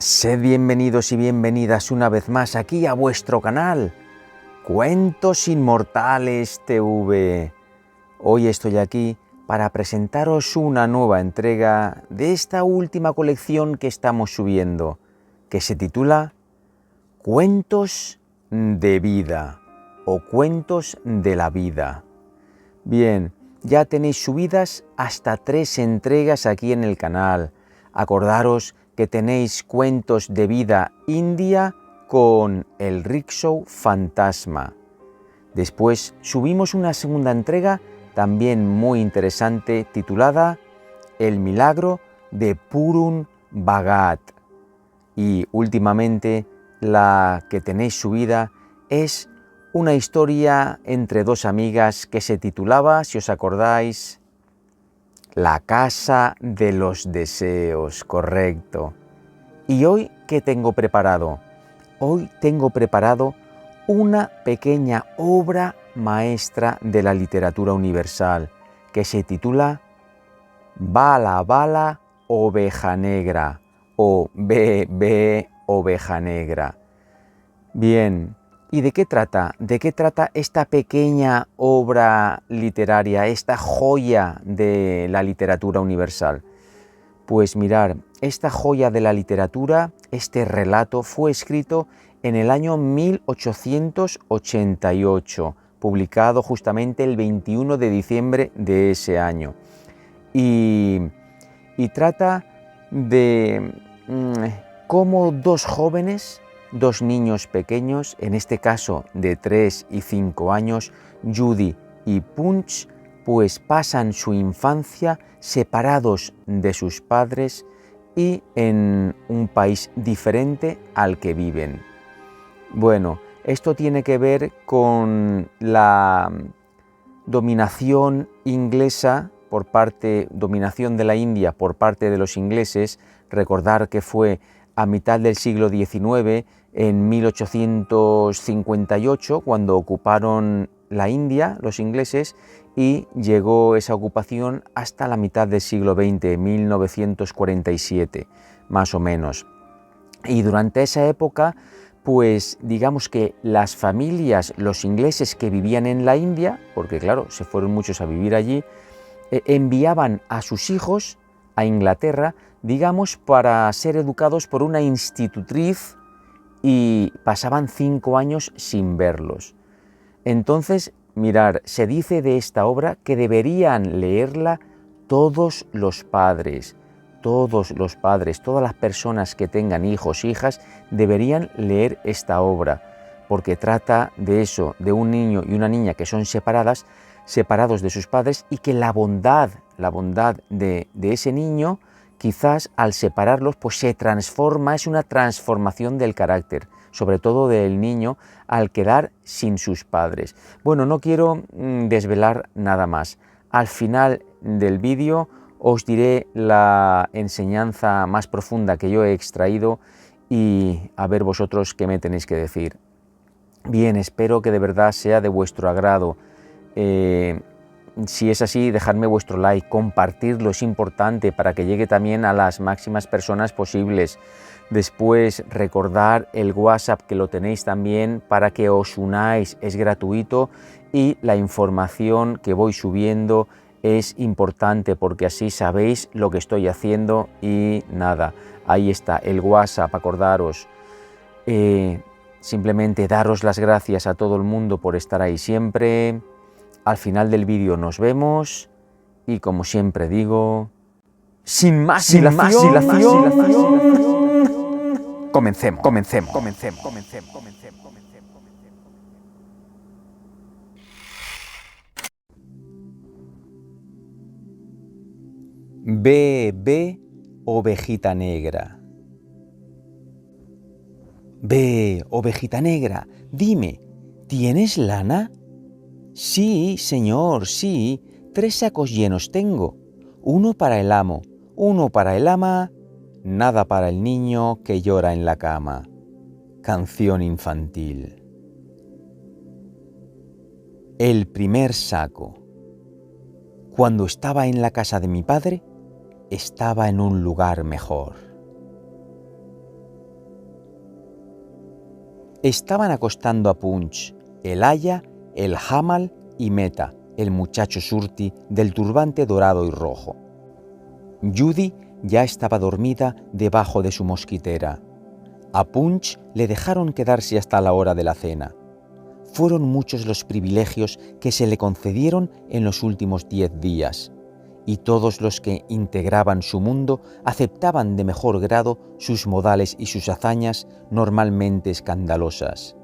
Sed bienvenidos y bienvenidas una vez más aquí a vuestro canal, Cuentos Inmortales TV. Hoy estoy aquí para presentaros una nueva entrega de esta última colección que estamos subiendo, que se titula Cuentos de Vida o Cuentos de la Vida. Bien, ya tenéis subidas hasta 3 entregas aquí en el canal. Acordaros que tenéis Cuentos de Vida India con el Rickshaw Fantasma. Después subimos una segunda entrega también muy interesante titulada El Milagro de Purun Bhagat. Y últimamente la que tenéis subida es una historia entre dos amigas que se titulaba, si os acordáis, La Casa de los Deseos, correcto. ¿Y hoy qué tengo preparado? Hoy tengo preparado una pequeña obra maestra de la literatura universal que se titula Bala Bala Oveja Negra o B Oveja Negra. Bien, ¿y de qué trata? ¿De qué trata esta pequeña obra literaria, esta joya de la literatura universal? Pues mirar, esta joya de la literatura, este relato, fue escrito en el año 1888, publicado justamente el 21 de diciembre de ese año. Y trata de cómo dos jóvenes, dos niños pequeños, en este caso de 3 y 5 años, Judy y Punch, pues pasan su infancia separados de sus padres y en un país diferente al que viven. Bueno, esto tiene que ver con la dominación inglesa dominación de la India por parte de los ingleses. Recordar que fue a mitad del siglo XIX, en 1858, cuando ocuparon la India, los ingleses, y llegó esa ocupación hasta la mitad del siglo XX, 1947, más o menos. Y durante esa época, pues digamos que las familias, los ingleses que vivían en la India, porque claro, se fueron muchos a vivir allí, enviaban a sus hijos a Inglaterra, digamos, para ser educados por una institutriz y pasaban 5 años sin verlos. Entonces, mirar, se dice de esta obra que deberían leerla todos los padres, todas las personas que tengan hijos, hijas, deberían leer esta obra, porque trata de eso, de un niño y una niña que son separados de sus padres, y que la bondad de ese niño, quizás al separarlos, pues se transforma, es una transformación del carácter, sobre todo del niño, al quedar sin sus padres. Bueno, no quiero desvelar nada más. Al final del vídeo os diré la enseñanza más profunda que yo he extraído y a ver vosotros qué me tenéis que decir. Bien, espero que de verdad sea de vuestro agrado. Si es así, dejadme vuestro like, compartirlo, es importante para que llegue también a las máximas personas posibles. Después, recordar el WhatsApp, que lo tenéis también, para que os unáis, es gratuito, y la información que voy subiendo es importante porque así sabéis lo que estoy haciendo. Y nada, ahí está el WhatsApp, acordaros. Simplemente daros las gracias a todo el mundo por estar ahí siempre. Al final del vídeo nos vemos y, como siempre digo, sin más dilación, comencemos. Ve, ovejita negra. Ve, ovejita negra, dime, ¿tienes lana? Sí, señor, sí, 3 sacos llenos tengo, 1 para el amo, 1 para el ama, nada para el niño que llora en la cama. Canción infantil. El primer saco. Cuando estaba en la casa de mi padre, estaba en un lugar mejor. Estaban acostando a Punch, el aya, el Hamal y Meta, el muchacho surti del turbante dorado y rojo. Judy ya estaba dormida debajo de su mosquitera. A Punch le dejaron quedarse hasta la hora de la cena. Fueron muchos los privilegios que se le concedieron en los últimos 10 días, y todos los que integraban su mundo aceptaban de mejor grado sus modales y sus hazañas normalmente escandalosas.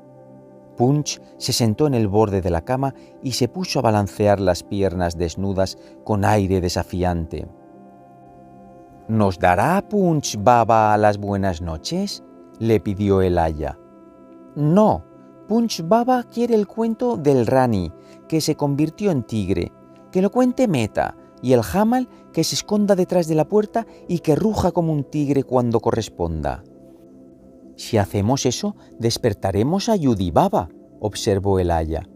Punch se sentó en el borde de la cama y se puso a balancear las piernas desnudas con aire desafiante. ¿Nos dará Punch Baba las buenas noches?, le pidió el aya. No, Punch Baba quiere el cuento del Rani, que se convirtió en tigre, que lo cuente Meta, y el Hamal, que se esconda detrás de la puerta y que ruja como un tigre cuando corresponda. Si hacemos eso, despertaremos a Judy Baba, observó el aya.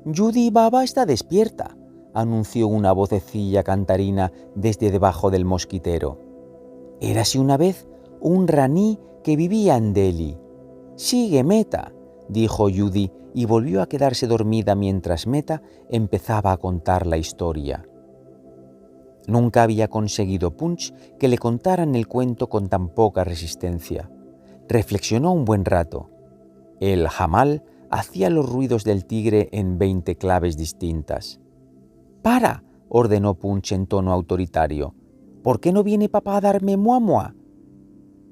Judy Baba está despierta, anunció una vocecilla cantarina desde debajo del mosquitero. Érase una vez un raní que vivía en Delhi. Sigue, Meta, dijo Judy y volvió a quedarse dormida mientras Meta empezaba a contar la historia. Nunca había conseguido Punch que le contaran el cuento con tan poca resistencia. Reflexionó un buen rato. El Hamal hacía los ruidos del tigre en 20 claves distintas. ¡Para!, ordenó Punch en tono autoritario. ¿Por qué no viene papá a darme muamua?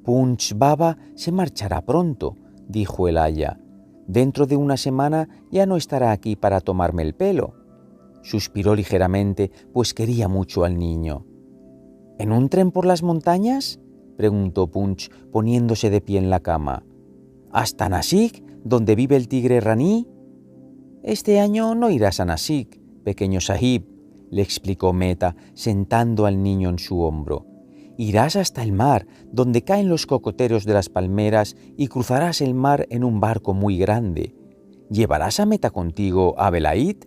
Punch Baba se marchará pronto, dijo el aya. Dentro de una semana ya no estará aquí para tomarme el pelo. Suspiró ligeramente, pues quería mucho al niño. ¿En un tren por las montañas?, preguntó Punch, poniéndose de pie en la cama. ¿Hasta Nasik, donde vive el tigre raní? Este año no irás a Nasik, pequeño sahib, le explicó Meta, sentando al niño en su hombro. Irás hasta el mar, donde caen los cocoteros de las palmeras, y cruzarás el mar en un barco muy grande. ¿Llevarás a Meta contigo a Belait?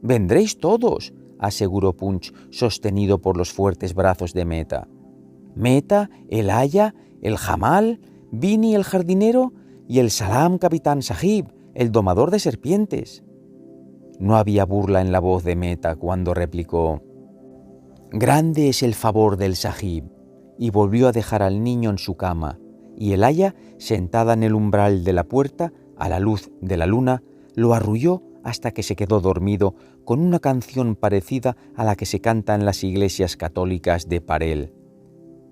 Vendréis todos, aseguró Punch, sostenido por los fuertes brazos de Meta. Meta, el aya, el Hamal, Bini el jardinero y el Salam Capitán Sahib, el domador de serpientes. No había burla en la voz de Meta cuando replicó: «Grande es el favor del Sahib», y volvió a dejar al niño en su cama, y el aya, sentada en el umbral de la puerta, a la luz de la luna, lo arrulló hasta que se quedó dormido con una canción parecida a la que se canta en las iglesias católicas de Parel.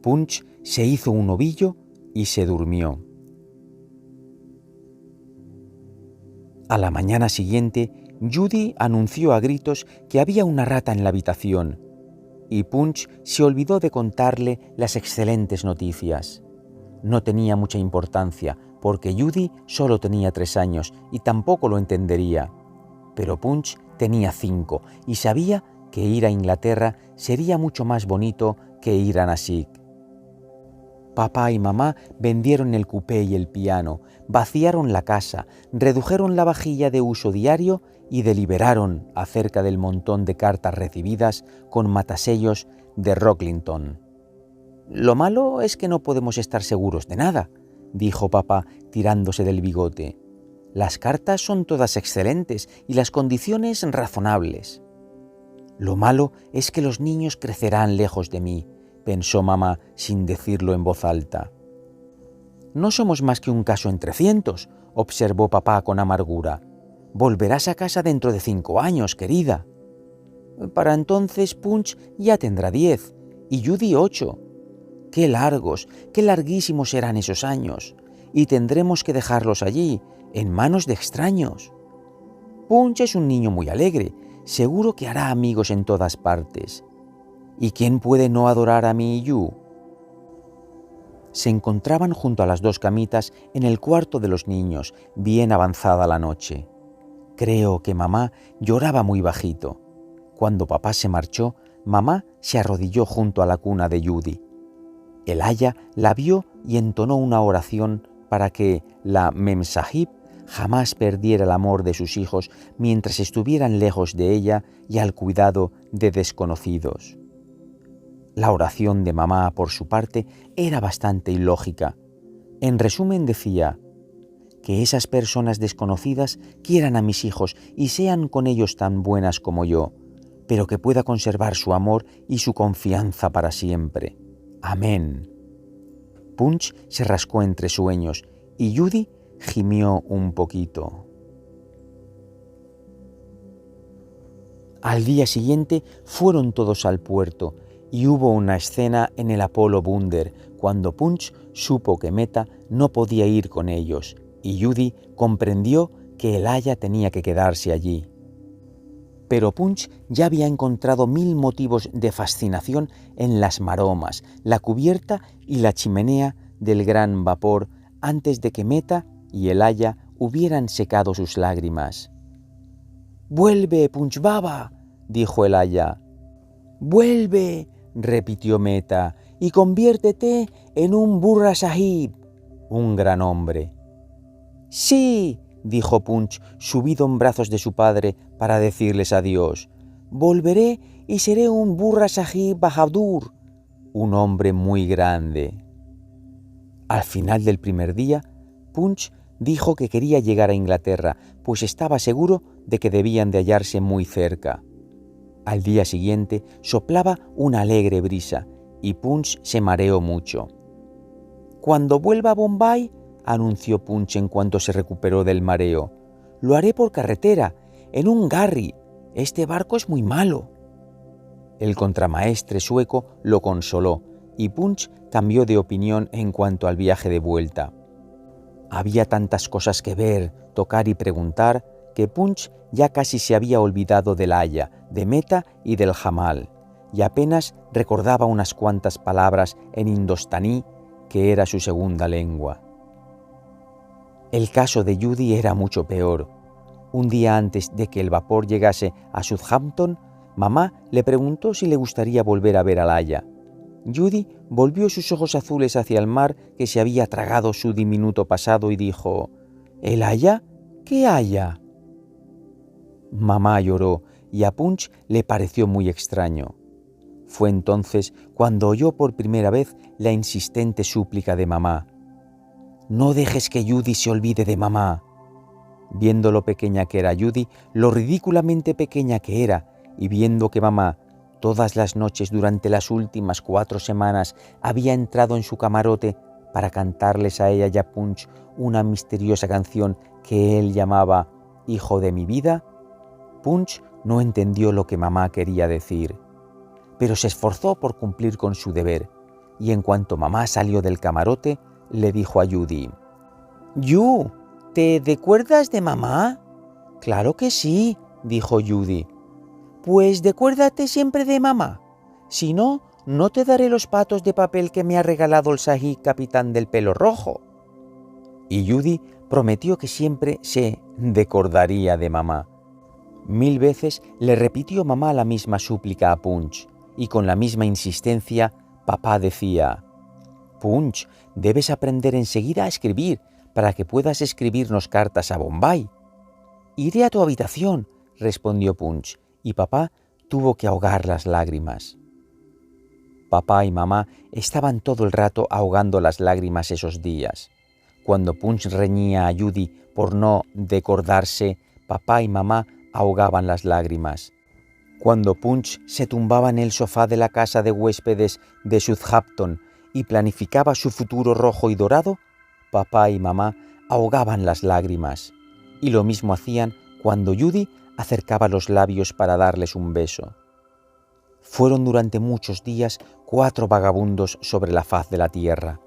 Punch se hizo un ovillo y se durmió. A la mañana siguiente, Judy anunció a gritos que había una rata en la habitación, y Punch se olvidó de contarle las excelentes noticias. No tenía mucha importancia, porque Judy solo tenía 3 años y tampoco lo entendería. Pero Punch tenía 5 y sabía que ir a Inglaterra sería mucho más bonito que ir a Nasik. Papá y mamá vendieron el cupé y el piano, vaciaron la casa, redujeron la vajilla de uso diario y deliberaron acerca del montón de cartas recibidas con matasellos de Rocklington. «Lo malo es que no podemos estar seguros de nada», dijo papá tirándose del bigote. «Las cartas son todas excelentes y las condiciones razonables». «Lo malo es que los niños crecerán lejos de mí», pensó mamá sin decirlo en voz alta. «No somos más que un caso entre cientos», observó papá con amargura. «Volverás a casa dentro de 5 años, querida». «Para entonces Punch ya tendrá 10 y Judy 8. Qué largos, qué larguísimos serán esos años, y tendremos que dejarlos allí, en manos de extraños. Punch es un niño muy alegre, seguro que hará amigos en todas partes. ¿Y quién puede no adorar a mi Yu?» Se encontraban junto a las 2 camitas en el cuarto de los niños, bien avanzada la noche. Creo que mamá lloraba muy bajito. Cuando papá se marchó, mamá se arrodilló junto a la cuna de Judy. El aya la vio y entonó una oración para que la Memsahib jamás perdiera el amor de sus hijos mientras estuvieran lejos de ella y al cuidado de desconocidos. La oración de mamá, por su parte, era bastante ilógica. En resumen decía: que esas personas desconocidas quieran a mis hijos y sean con ellos tan buenas como yo, pero que pueda conservar su amor y su confianza para siempre. Amén. Punch se rascó entre sueños y Judy gimió un poquito. Al día siguiente fueron todos al puerto y hubo una escena en el Apollo Bunder cuando Punch supo que Meta no podía ir con ellos y Judy comprendió que el aya tenía que quedarse allí. Pero Punch ya había encontrado 1000 motivos de fascinación en las maromas, la cubierta y la chimenea del gran vapor antes de que Meta y el aya hubieran secado sus lágrimas. «¡Vuelve, Punch Baba!», dijo el aya. «¡Vuelve!», repitió Meta, «y conviértete en un Burra Sahib», un gran hombre. «Sí», dijo Punch, subido en brazos de su padre para decirles adiós. «Volveré y seré un Burra Sahib Bahadur», un hombre muy grande. Al final del primer día, Punch dijo que quería llegar a Inglaterra, pues estaba seguro de que debían de hallarse muy cerca. Al día siguiente soplaba una alegre brisa y Punch se mareó mucho. «Cuando vuelva a Bombay», anunció Punch en cuanto se recuperó del mareo, «lo haré por carretera, en un garri. Este barco es muy malo». El contramaestre sueco lo consoló y Punch cambió de opinión en cuanto al viaje de vuelta. Había tantas cosas que ver, tocar y preguntar que Punch ya casi se había olvidado del aya, de Meta y del jamal, y apenas recordaba unas cuantas palabras en indostaní, que era su segunda lengua. El caso de Judy era mucho peor. Un día antes de que el vapor llegase a Southampton, mamá le preguntó si le gustaría volver a ver al aya. Judy volvió sus ojos azules hacia el mar que se había tragado su diminuto pasado y dijo: «¿El aya? ¿Qué aya?». Mamá lloró y a Punch le pareció muy extraño. Fue entonces cuando oyó por primera vez la insistente súplica de mamá: «No dejes que Judy se olvide de mamá». Viendo lo pequeña que era Judy, lo ridículamente pequeña que era, y viendo que mamá todas las noches durante las últimas 4 semanas había entrado en su camarote para cantarles a ella y a Punch una misteriosa canción que él llamaba «Hijo de mi vida», Punch no entendió lo que mamá quería decir, pero se esforzó por cumplir con su deber, y en cuanto mamá salió del camarote, le dijo a Judy: «Yu, ¿te decuerdas de mamá?». «Claro que sí», dijo Judy. «Pues decuérdate siempre de mamá. Si no, no te daré los patos de papel que me ha regalado el Sahib capitán del pelo rojo». Y Judy prometió que siempre se decordaría de mamá. 1000 veces le repitió mamá la misma súplica a Punch, y con la misma insistencia papá decía: «Punch, debes aprender enseguida a escribir para que puedas escribirnos cartas a Bombay». «Iré a tu habitación», respondió Punch, y papá tuvo que ahogar las lágrimas. Papá y mamá estaban todo el rato ahogando las lágrimas esos días. Cuando Punch reñía a Judy por no decordarse, papá y mamá ahogaban las lágrimas. Cuando Punch se tumbaba en el sofá de la casa de huéspedes de Southampton y planificaba su futuro rojo y dorado, papá y mamá ahogaban las lágrimas. Y lo mismo hacían cuando Judy acercaba los labios para darles un beso. Fueron durante muchos días 4 vagabundos sobre la faz de la tierra.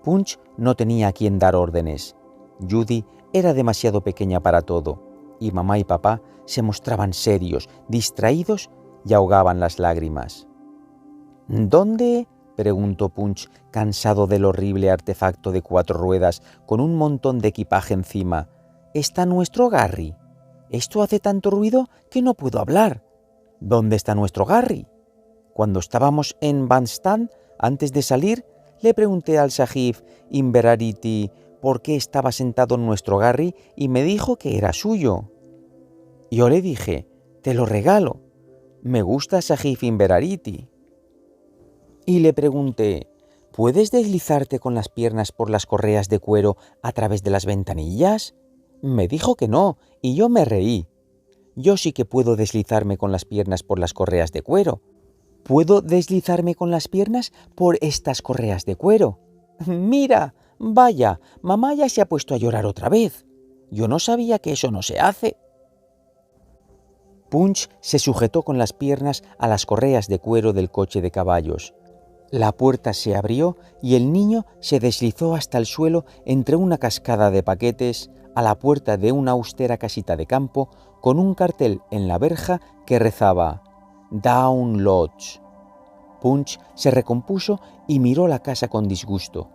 Punch no tenía a quien dar órdenes. Judy era demasiado pequeña para todo, y mamá y papá se mostraban serios, distraídos y ahogaban las lágrimas. «¿Dónde?», preguntó Punch, cansado del horrible artefacto de 4 ruedas con un montón de equipaje encima. «¿Está nuestro Garry? Esto hace tanto ruido que no puedo hablar. ¿Dónde está nuestro Garry?». Cuando estábamos en Bandstand, antes de salir, le pregunté al Sahib Inverarity por qué estaba sentado en nuestro Garry y me dijo que era suyo. Yo le dije: «Te lo regalo. Me gusta Sahib Inverarity». Y le pregunté: ¿Puedes deslizarte con las piernas por las correas de cuero a través de las ventanillas? Me dijo que no, y yo me reí. Yo sí que puedo deslizarme con las piernas por las correas de cuero. ¿Puedo deslizarme con las piernas por estas correas de cuero? Mira, vaya, mamá ya se ha puesto a llorar otra vez. Yo no sabía que eso no se hace. Punch se sujetó con las piernas a las correas de cuero del coche de caballos. La puerta se abrió y el niño se deslizó hasta el suelo entre una cascada de paquetes a la puerta de una austera casita de campo con un cartel en la verja que rezaba «Down Lodge». Punch se recompuso y miró la casa con disgusto.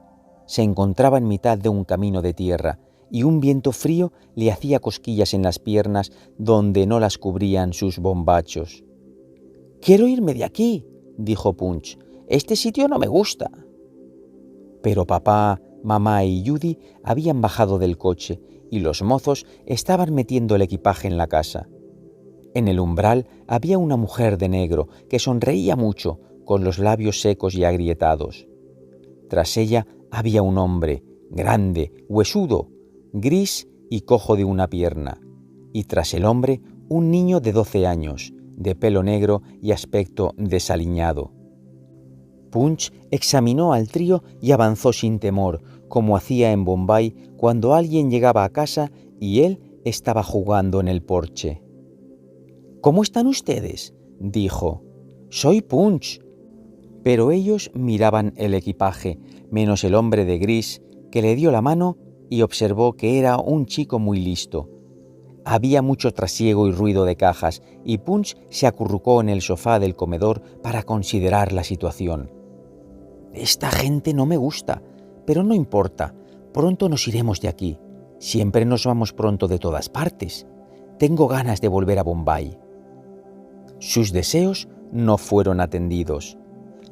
Se encontraba en mitad de un camino de tierra y un viento frío le hacía cosquillas en las piernas donde no las cubrían sus bombachos. «Quiero irme de aquí», dijo Punch. «Este sitio no me gusta». Pero papá, mamá y Judy habían bajado del coche y los mozos estaban metiendo el equipaje en la casa. En el umbral había una mujer de negro que sonreía mucho, con los labios secos y agrietados. Tras ella había un hombre, grande, huesudo, gris y cojo de una pierna. Y tras el hombre, un niño de 12 años, de pelo negro y aspecto desaliñado. Punch examinó al trío y avanzó sin temor, como hacía en Bombay cuando alguien llegaba a casa y él estaba jugando en el porche. «¿Cómo están ustedes?», dijo. «Soy Punch». Pero ellos miraban el equipaje, menos el hombre de gris, que le dio la mano y observó que era un chico muy listo. Había mucho trasiego y ruido de cajas, y Punch se acurrucó en el sofá del comedor para considerar la situación. «Esta gente no me gusta, pero no importa, pronto nos iremos de aquí. Siempre nos vamos pronto de todas partes. Tengo ganas de volver a Bombay». Sus deseos no fueron atendidos.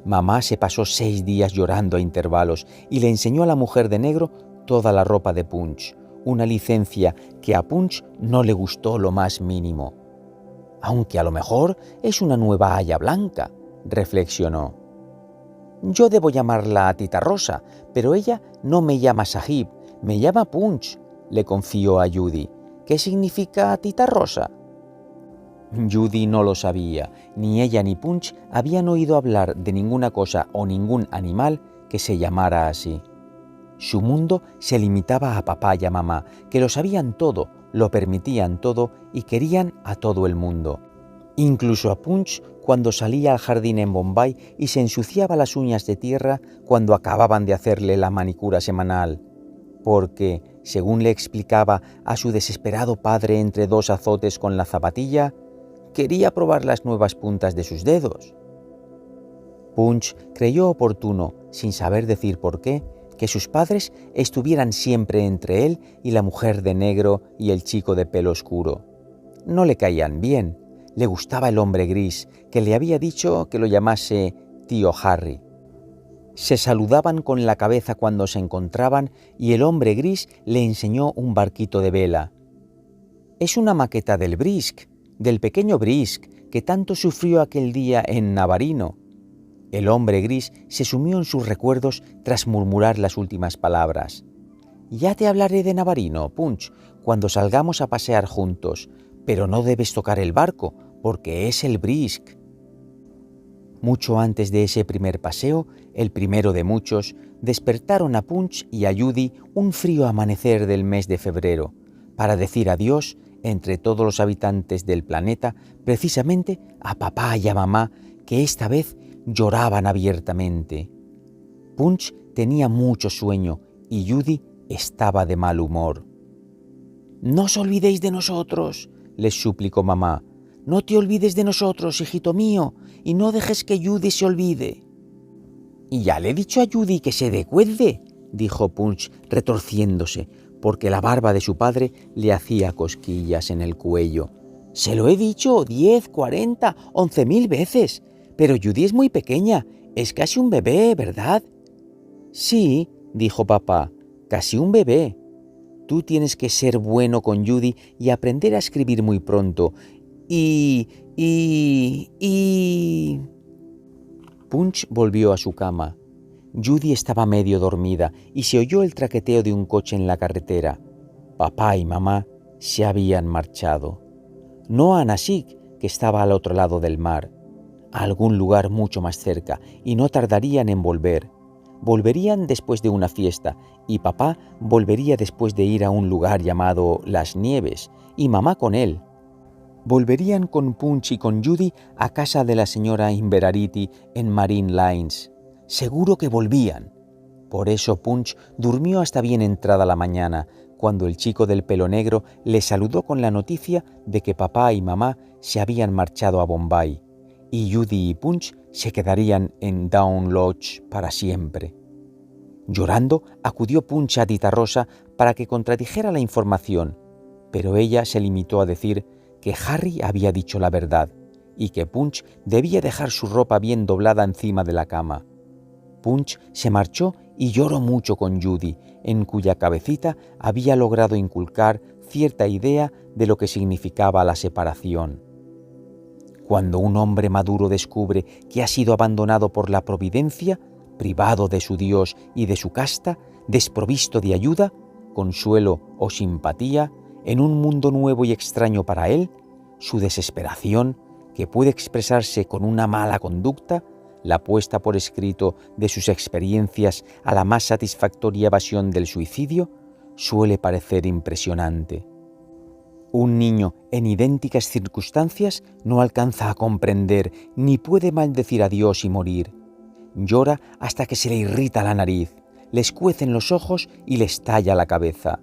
Mamá se pasó 6 días llorando a intervalos y le enseñó a la mujer de negro toda la ropa de Punch, una licencia que a Punch no le gustó lo más mínimo. «Aunque a lo mejor es una nueva haya blanca», reflexionó. «Yo debo llamarla Tita Rosa, pero ella no me llama Sahib, me llama Punch», le confió a Judy. «¿Qué significa Tita Rosa?». Judy no lo sabía, ni ella ni Punch habían oído hablar de ninguna cosa o ningún animal que se llamara así. Su mundo se limitaba a papá y a mamá, que lo sabían todo, lo permitían todo y querían a todo el mundo. Incluso a Punch cuando salía al jardín en Bombay y se ensuciaba las uñas de tierra cuando acababan de hacerle la manicura semanal, porque, según le explicaba a su desesperado padre entre 2 azotes con la zapatilla, quería probar las nuevas puntas de sus dedos. Punch creyó oportuno, sin saber decir por qué, que sus padres estuvieran siempre entre él y la mujer de negro y el chico de pelo oscuro. No le caían bien, le gustaba el hombre gris, que le había dicho que lo llamase tío Harry. Se saludaban con la cabeza cuando se encontraban y el hombre gris le enseñó un barquito de vela. «Es una maqueta del Brisk, del pequeño Brisk, que tanto sufrió aquel día en Navarino». El hombre gris se sumió en sus recuerdos tras murmurar las últimas palabras. «Ya te hablaré de Navarino, Punch, cuando salgamos a pasear juntos, pero no debes tocar el barco, porque es el Brisk». Mucho antes de ese primer paseo, el primero de muchos, despertaron a Punch y a Judy un frío amanecer del mes de febrero, para decir adiós, entre todos los habitantes del planeta, precisamente a papá y a mamá, que esta vez lloraban abiertamente. Punch tenía mucho sueño y Judy estaba de mal humor. «No os olvidéis de nosotros», les suplicó mamá. «No te olvides de nosotros, hijito mío, y no dejes que Judy se olvide». «Y ya le he dicho a Judy que se decuerde», dijo Punch retorciéndose, porque la barba de su padre le hacía cosquillas en el cuello. «Se lo he dicho 10, 40, 11.000 veces, pero Judy es muy pequeña, es casi un bebé, ¿verdad?» «Sí», dijo papá, «casi un bebé. Tú tienes que ser bueno con Judy y aprender a escribir muy pronto. Y... Punch volvió a su cama. Judy estaba medio dormida y se oyó el traqueteo de un coche en la carretera. Papá y mamá se habían marchado. No a Nashik, que estaba al otro lado del mar, a algún lugar mucho más cerca, y no tardarían en volver. Volverían después de una fiesta, y papá volvería después de ir a un lugar llamado Las Nieves, y mamá con él. Volverían con Punch y con Judy a casa de la señora Inverarity en Marine Lines. Seguro que volvían. Por eso Punch durmió hasta bien entrada la mañana, cuando el chico del pelo negro le saludó con la noticia de que papá y mamá se habían marchado a Bombay, y Judy y Punch se quedarían en Down Lodge para siempre. Llorando, acudió Punch a Tita Rosa para que contradijera la información, pero ella se limitó a decir que Harry había dicho la verdad y que Punch debía dejar su ropa bien doblada encima de la cama. Punch se marchó y lloró mucho con Judy, en cuya cabecita había logrado inculcar cierta idea de lo que significaba la separación. Cuando un hombre maduro descubre que ha sido abandonado por la providencia, privado de su Dios y de su casta, desprovisto de ayuda, consuelo o simpatía, en un mundo nuevo y extraño para él, su desesperación, que puede expresarse con una mala conducta, la puesta por escrito de sus experiencias a la más satisfactoria evasión del suicidio, suele parecer impresionante. Un niño en idénticas circunstancias no alcanza a comprender ni puede maldecir a Dios y morir. Llora hasta que se le irrita la nariz, le escuecen los ojos y le estalla la cabeza.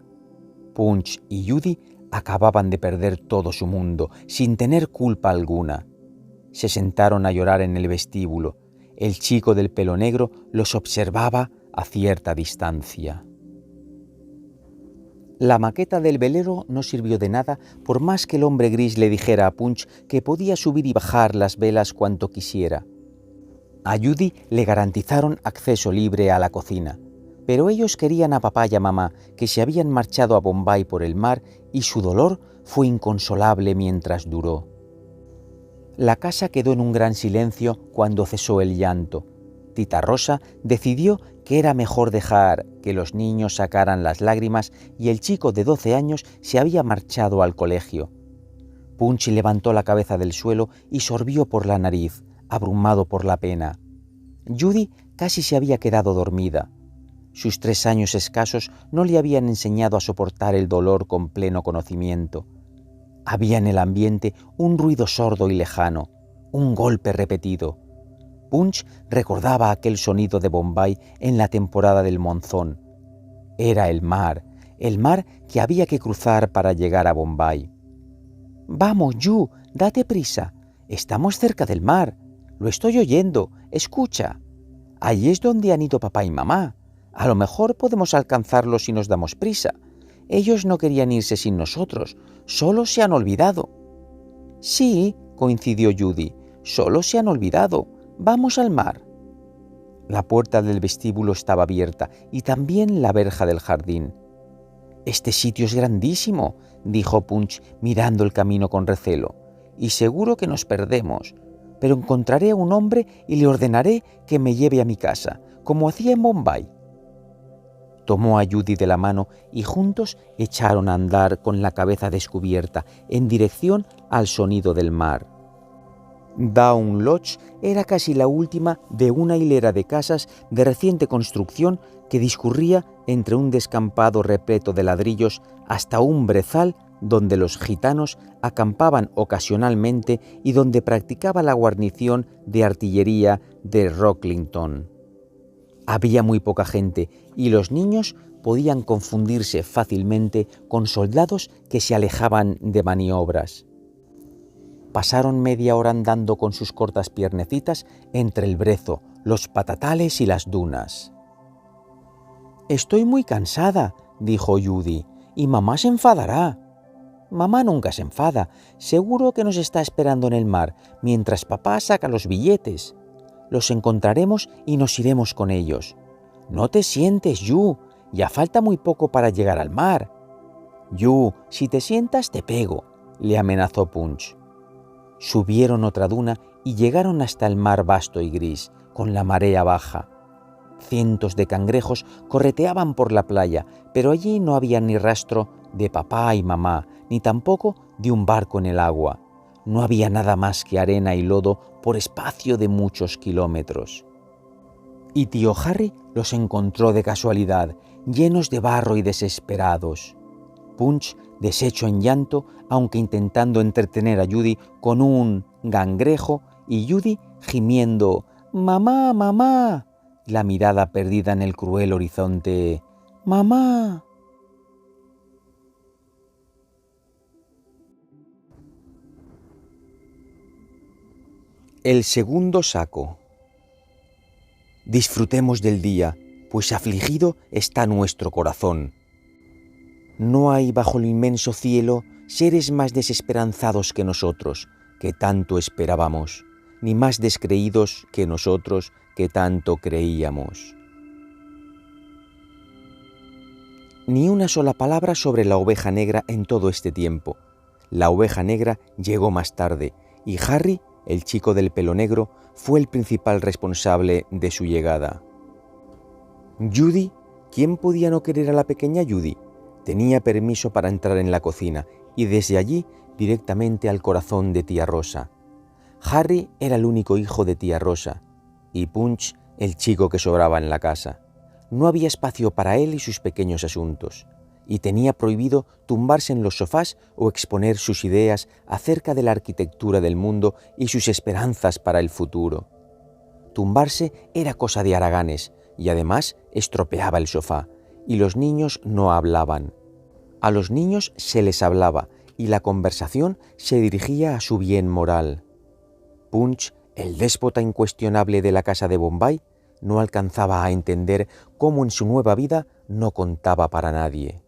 Punch y Judy acababan de perder todo su mundo, sin tener culpa alguna. Se sentaron a llorar en el vestíbulo. El chico del pelo negro los observaba a cierta distancia. La maqueta del velero no sirvió de nada por más que el hombre gris le dijera a Punch que podía subir y bajar las velas cuanto quisiera. A Judy le garantizaron acceso libre a la cocina, pero ellos querían a papá y a mamá, que se habían marchado a Bombay por el mar, y su dolor fue inconsolable mientras duró. La casa quedó en un gran silencio cuando cesó el llanto. Tita Rosa decidió que era mejor dejar que los niños sacaran las lágrimas y el chico de 12 años se había marchado al colegio. Punch levantó la cabeza del suelo y sorbió por la nariz, abrumado por la pena. Judy casi se había quedado dormida. Sus 3 años escasos no le habían enseñado a soportar el dolor con pleno conocimiento. Había en el ambiente un ruido sordo y lejano, un golpe repetido. Punch recordaba aquel sonido de Bombay en la temporada del monzón. Era el mar que había que cruzar para llegar a Bombay. «Vamos, Ju, date prisa. Estamos cerca del mar. Lo estoy oyendo. Escucha. Allí es donde han ido papá y mamá. A lo mejor podemos alcanzarlos si nos damos prisa. Ellos no querían irse sin nosotros. Solo se han olvidado». «Sí», coincidió Judy. «Solo se han olvidado. Vamos al mar». La puerta del vestíbulo estaba abierta y también la verja del jardín. «Este sitio es grandísimo», dijo Punch mirando el camino con recelo, «y seguro que nos perdemos, pero encontraré a un hombre y le ordenaré que me lleve a mi casa, como hacía en Bombay». Tomó a Judy de la mano y juntos echaron a andar con la cabeza descubierta en dirección al sonido del mar. Down Lodge era casi la última de una hilera de casas de reciente construcción que discurría entre un descampado repleto de ladrillos hasta un brezal donde los gitanos acampaban ocasionalmente y donde practicaba la guarnición de artillería de Rocklington. Había muy poca gente y los niños podían confundirse fácilmente con soldados que se alejaban de maniobras. Pasaron media hora andando con sus cortas piernecitas entre el brezo, los patatales y las dunas. «Estoy muy cansada», dijo Judy, «y mamá se enfadará». «Mamá nunca se enfada. Seguro que nos está esperando en el mar, mientras papá saca los billetes. Los encontraremos y nos iremos con ellos». «No te sientes, Ju. Ya falta muy poco para llegar al mar». «Ju, si te sientas te pego», le amenazó Punch. Subieron otra duna y llegaron hasta el mar vasto y gris, con la marea baja. Cientos de cangrejos correteaban por la playa, pero allí no había ni rastro de papá y mamá, ni tampoco de un barco en el agua. No había nada más que arena y lodo por espacio de muchos kilómetros. Y tío Harry los encontró de casualidad, llenos de barro y desesperados. Punch, deshecho en llanto, aunque intentando entretener a Judy con un cangrejo, y Judy gimiendo «¡Mamá, mamá!», la mirada perdida en el cruel horizonte «¡Mamá!». El segundo saco. Disfrutemos del día, pues afligido está nuestro corazón. No hay bajo el inmenso cielo seres más desesperanzados que nosotros, que tanto esperábamos, ni más descreídos que nosotros, que tanto creíamos. Ni una sola palabra sobre la oveja negra en todo este tiempo. La oveja negra llegó más tarde, y Harry, el chico del pelo negro, fue el principal responsable de su llegada. Judy, ¿quién podía no querer a la pequeña Judy? Tenía permiso para entrar en la cocina y desde allí directamente al corazón de tía Rosa. Harry era el único hijo de tía Rosa y Punch el chico que sobraba en la casa. No había espacio para él y sus pequeños asuntos, y tenía prohibido tumbarse en los sofás o exponer sus ideas acerca de la arquitectura del mundo y sus esperanzas para el futuro. Tumbarse era cosa de haraganes y además estropeaba el sofá, y los niños no hablaban. A los niños se les hablaba y la conversación se dirigía a su bien moral. Punch, el déspota incuestionable de la casa de Bombay, no alcanzaba a entender cómo en su nueva vida no contaba para nadie.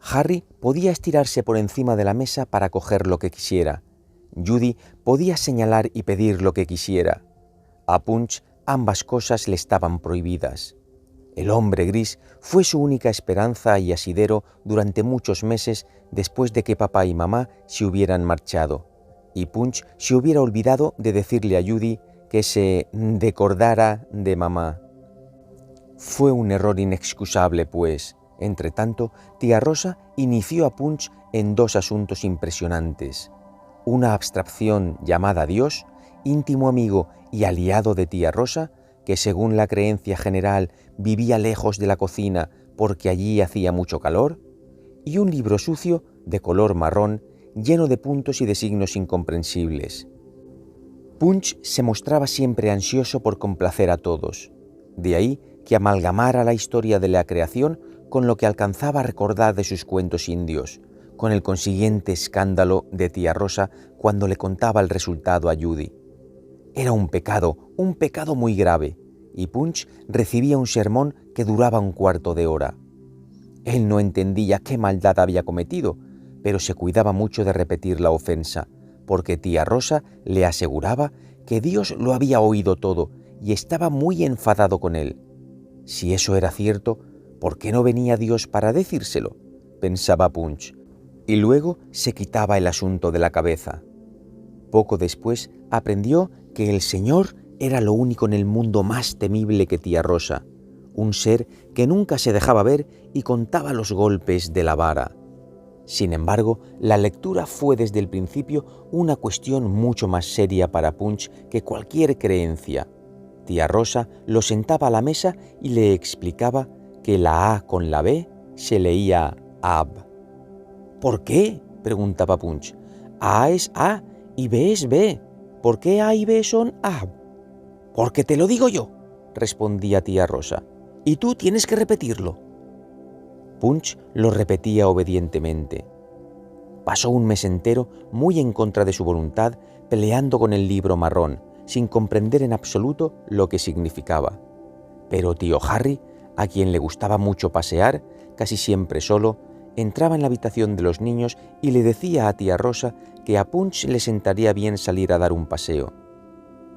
Harry podía estirarse por encima de la mesa para coger lo que quisiera. Judy podía señalar y pedir lo que quisiera. A Punch ambas cosas le estaban prohibidas. El hombre gris fue su única esperanza y asidero durante muchos meses después de que papá y mamá se hubieran marchado, y Punch se hubiera olvidado de decirle a Judy que se decordara de mamá. Fue un error inexcusable, pues, entre tanto, tía Rosa inició a Punch en dos asuntos impresionantes: una abstracción llamada Dios, íntimo amigo y aliado de tía Rosa, que según la creencia general vivía lejos de la cocina porque allí hacía mucho calor, y un libro sucio de color marrón lleno de puntos y de signos incomprensibles. Punch se mostraba siempre ansioso por complacer a todos, de ahí que amalgamara la historia de la creación con lo que alcanzaba a recordar de sus cuentos indios, con el consiguiente escándalo de tía Rosa cuando le contaba el resultado a Judy. Era un pecado muy grave, y Punch recibía un sermón que duraba un cuarto de hora. Él no entendía qué maldad había cometido, pero se cuidaba mucho de repetir la ofensa, porque tía Rosa le aseguraba que Dios lo había oído todo y estaba muy enfadado con él. Si eso era cierto, ¿por qué no venía Dios para decírselo?, pensaba Punch, y luego se quitaba el asunto de la cabeza. Poco después aprendió que el Señor era lo único en el mundo más temible que tía Rosa, un ser que nunca se dejaba ver y contaba los golpes de la vara. Sin embargo, la lectura fue desde el principio una cuestión mucho más seria para Punch que cualquier creencia. Tía Rosa lo sentaba a la mesa y le explicaba que la A con la B se leía AB. ¿Por qué?, preguntaba Punch. A es A y B es B. ¿Por qué A y B son AB? Porque te lo digo yo, respondía tía Rosa, y tú tienes que repetirlo. Punch lo repetía obedientemente. Pasó un mes entero, muy en contra de su voluntad, peleando con el libro marrón, sin comprender en absoluto lo que significaba. Pero tío Harry, a quien le gustaba mucho pasear, casi siempre solo, entraba en la habitación de los niños y le decía a tía Rosa que a Punch le sentaría bien salir a dar un paseo.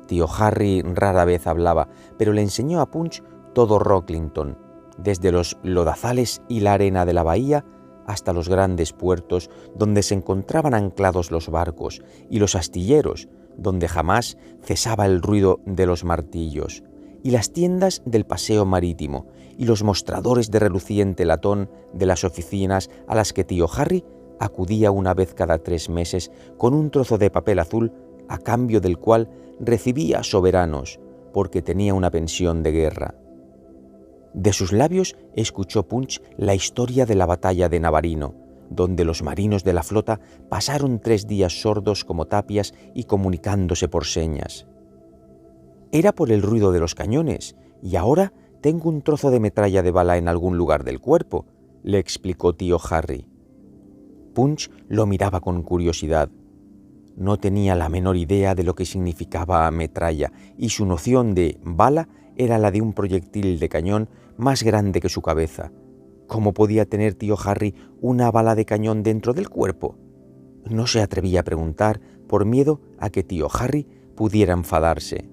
Tío Harry rara vez hablaba, pero le enseñó a Punch todo Rocklington, desde los lodazales y la arena de la bahía hasta los grandes puertos donde se encontraban anclados los barcos, y los astilleros, donde jamás cesaba el ruido de los martillos, y las tiendas del paseo marítimo, y los mostradores de reluciente latón de las oficinas a las que tío Harry acudía una vez cada 3 meses con un trozo de papel azul a cambio del cual recibía soberanos, porque tenía una pensión de guerra. De sus labios escuchó Punch la historia de la batalla de Navarino, donde los marinos de la flota pasaron 3 días sordos como tapias y comunicándose por señas. Era por el ruido de los cañones, y ahora tengo un trozo de metralla de bala en algún lugar del cuerpo, le explicó tío Harry. Punch lo miraba con curiosidad. No tenía la menor idea de lo que significaba metralla, y su noción de bala era la de un proyectil de cañón más grande que su cabeza. ¿Cómo podía tener tío Harry una bala de cañón dentro del cuerpo? No se atrevía a preguntar por miedo a que tío Harry pudiera enfadarse.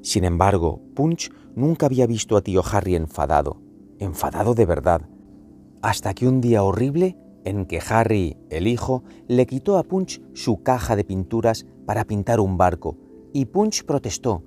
Sin embargo, Punch nunca había visto a tío Harry enfadado de verdad, hasta que un día horrible en que Harry, el hijo, le quitó a Punch su caja de pinturas para pintar un barco, y Punch protestó.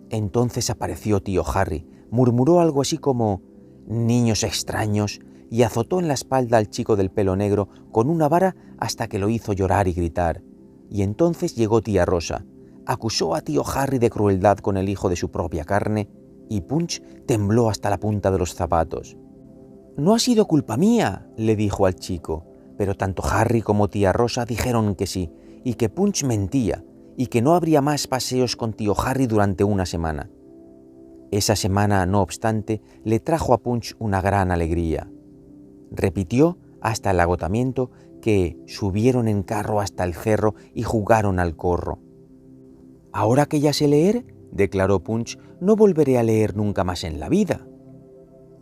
Entonces apareció tío Harry, murmuró algo así como «niños extraños», y azotó en la espalda al chico del pelo negro con una vara hasta que lo hizo llorar y gritar. Y entonces llegó tía Rosa, acusó a tío Harry de crueldad con el hijo de su propia carne, y Punch tembló hasta la punta de los zapatos. «No ha sido culpa mía», le dijo al chico, pero tanto Harry como tía Rosa dijeron que sí, y que Punch mentía, y que no habría más paseos con tío Harry durante una semana. Esa semana, no obstante, le trajo a Punch una gran alegría. Repitió hasta el agotamiento que subieron en carro hasta el cerro y jugaron al corro. «Ahora que ya sé leer», declaró Punch, «no volveré a leer nunca más en la vida».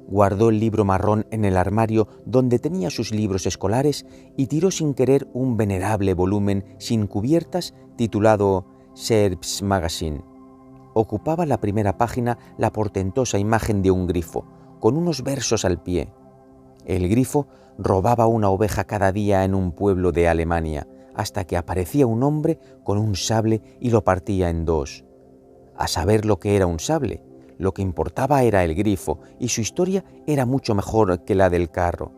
Guardó el libro marrón en el armario donde tenía sus libros escolares y tiró sin querer un venerable volumen sin cubiertas titulado Serps Magazine. Ocupaba la primera página la portentosa imagen de un grifo, con unos versos al pie. El grifo robaba una oveja cada día en un pueblo de Alemania, hasta que aparecía un hombre con un sable y lo partía en 2. A saber lo que era un sable, lo que importaba era el grifo, y su historia era mucho mejor que la del carro.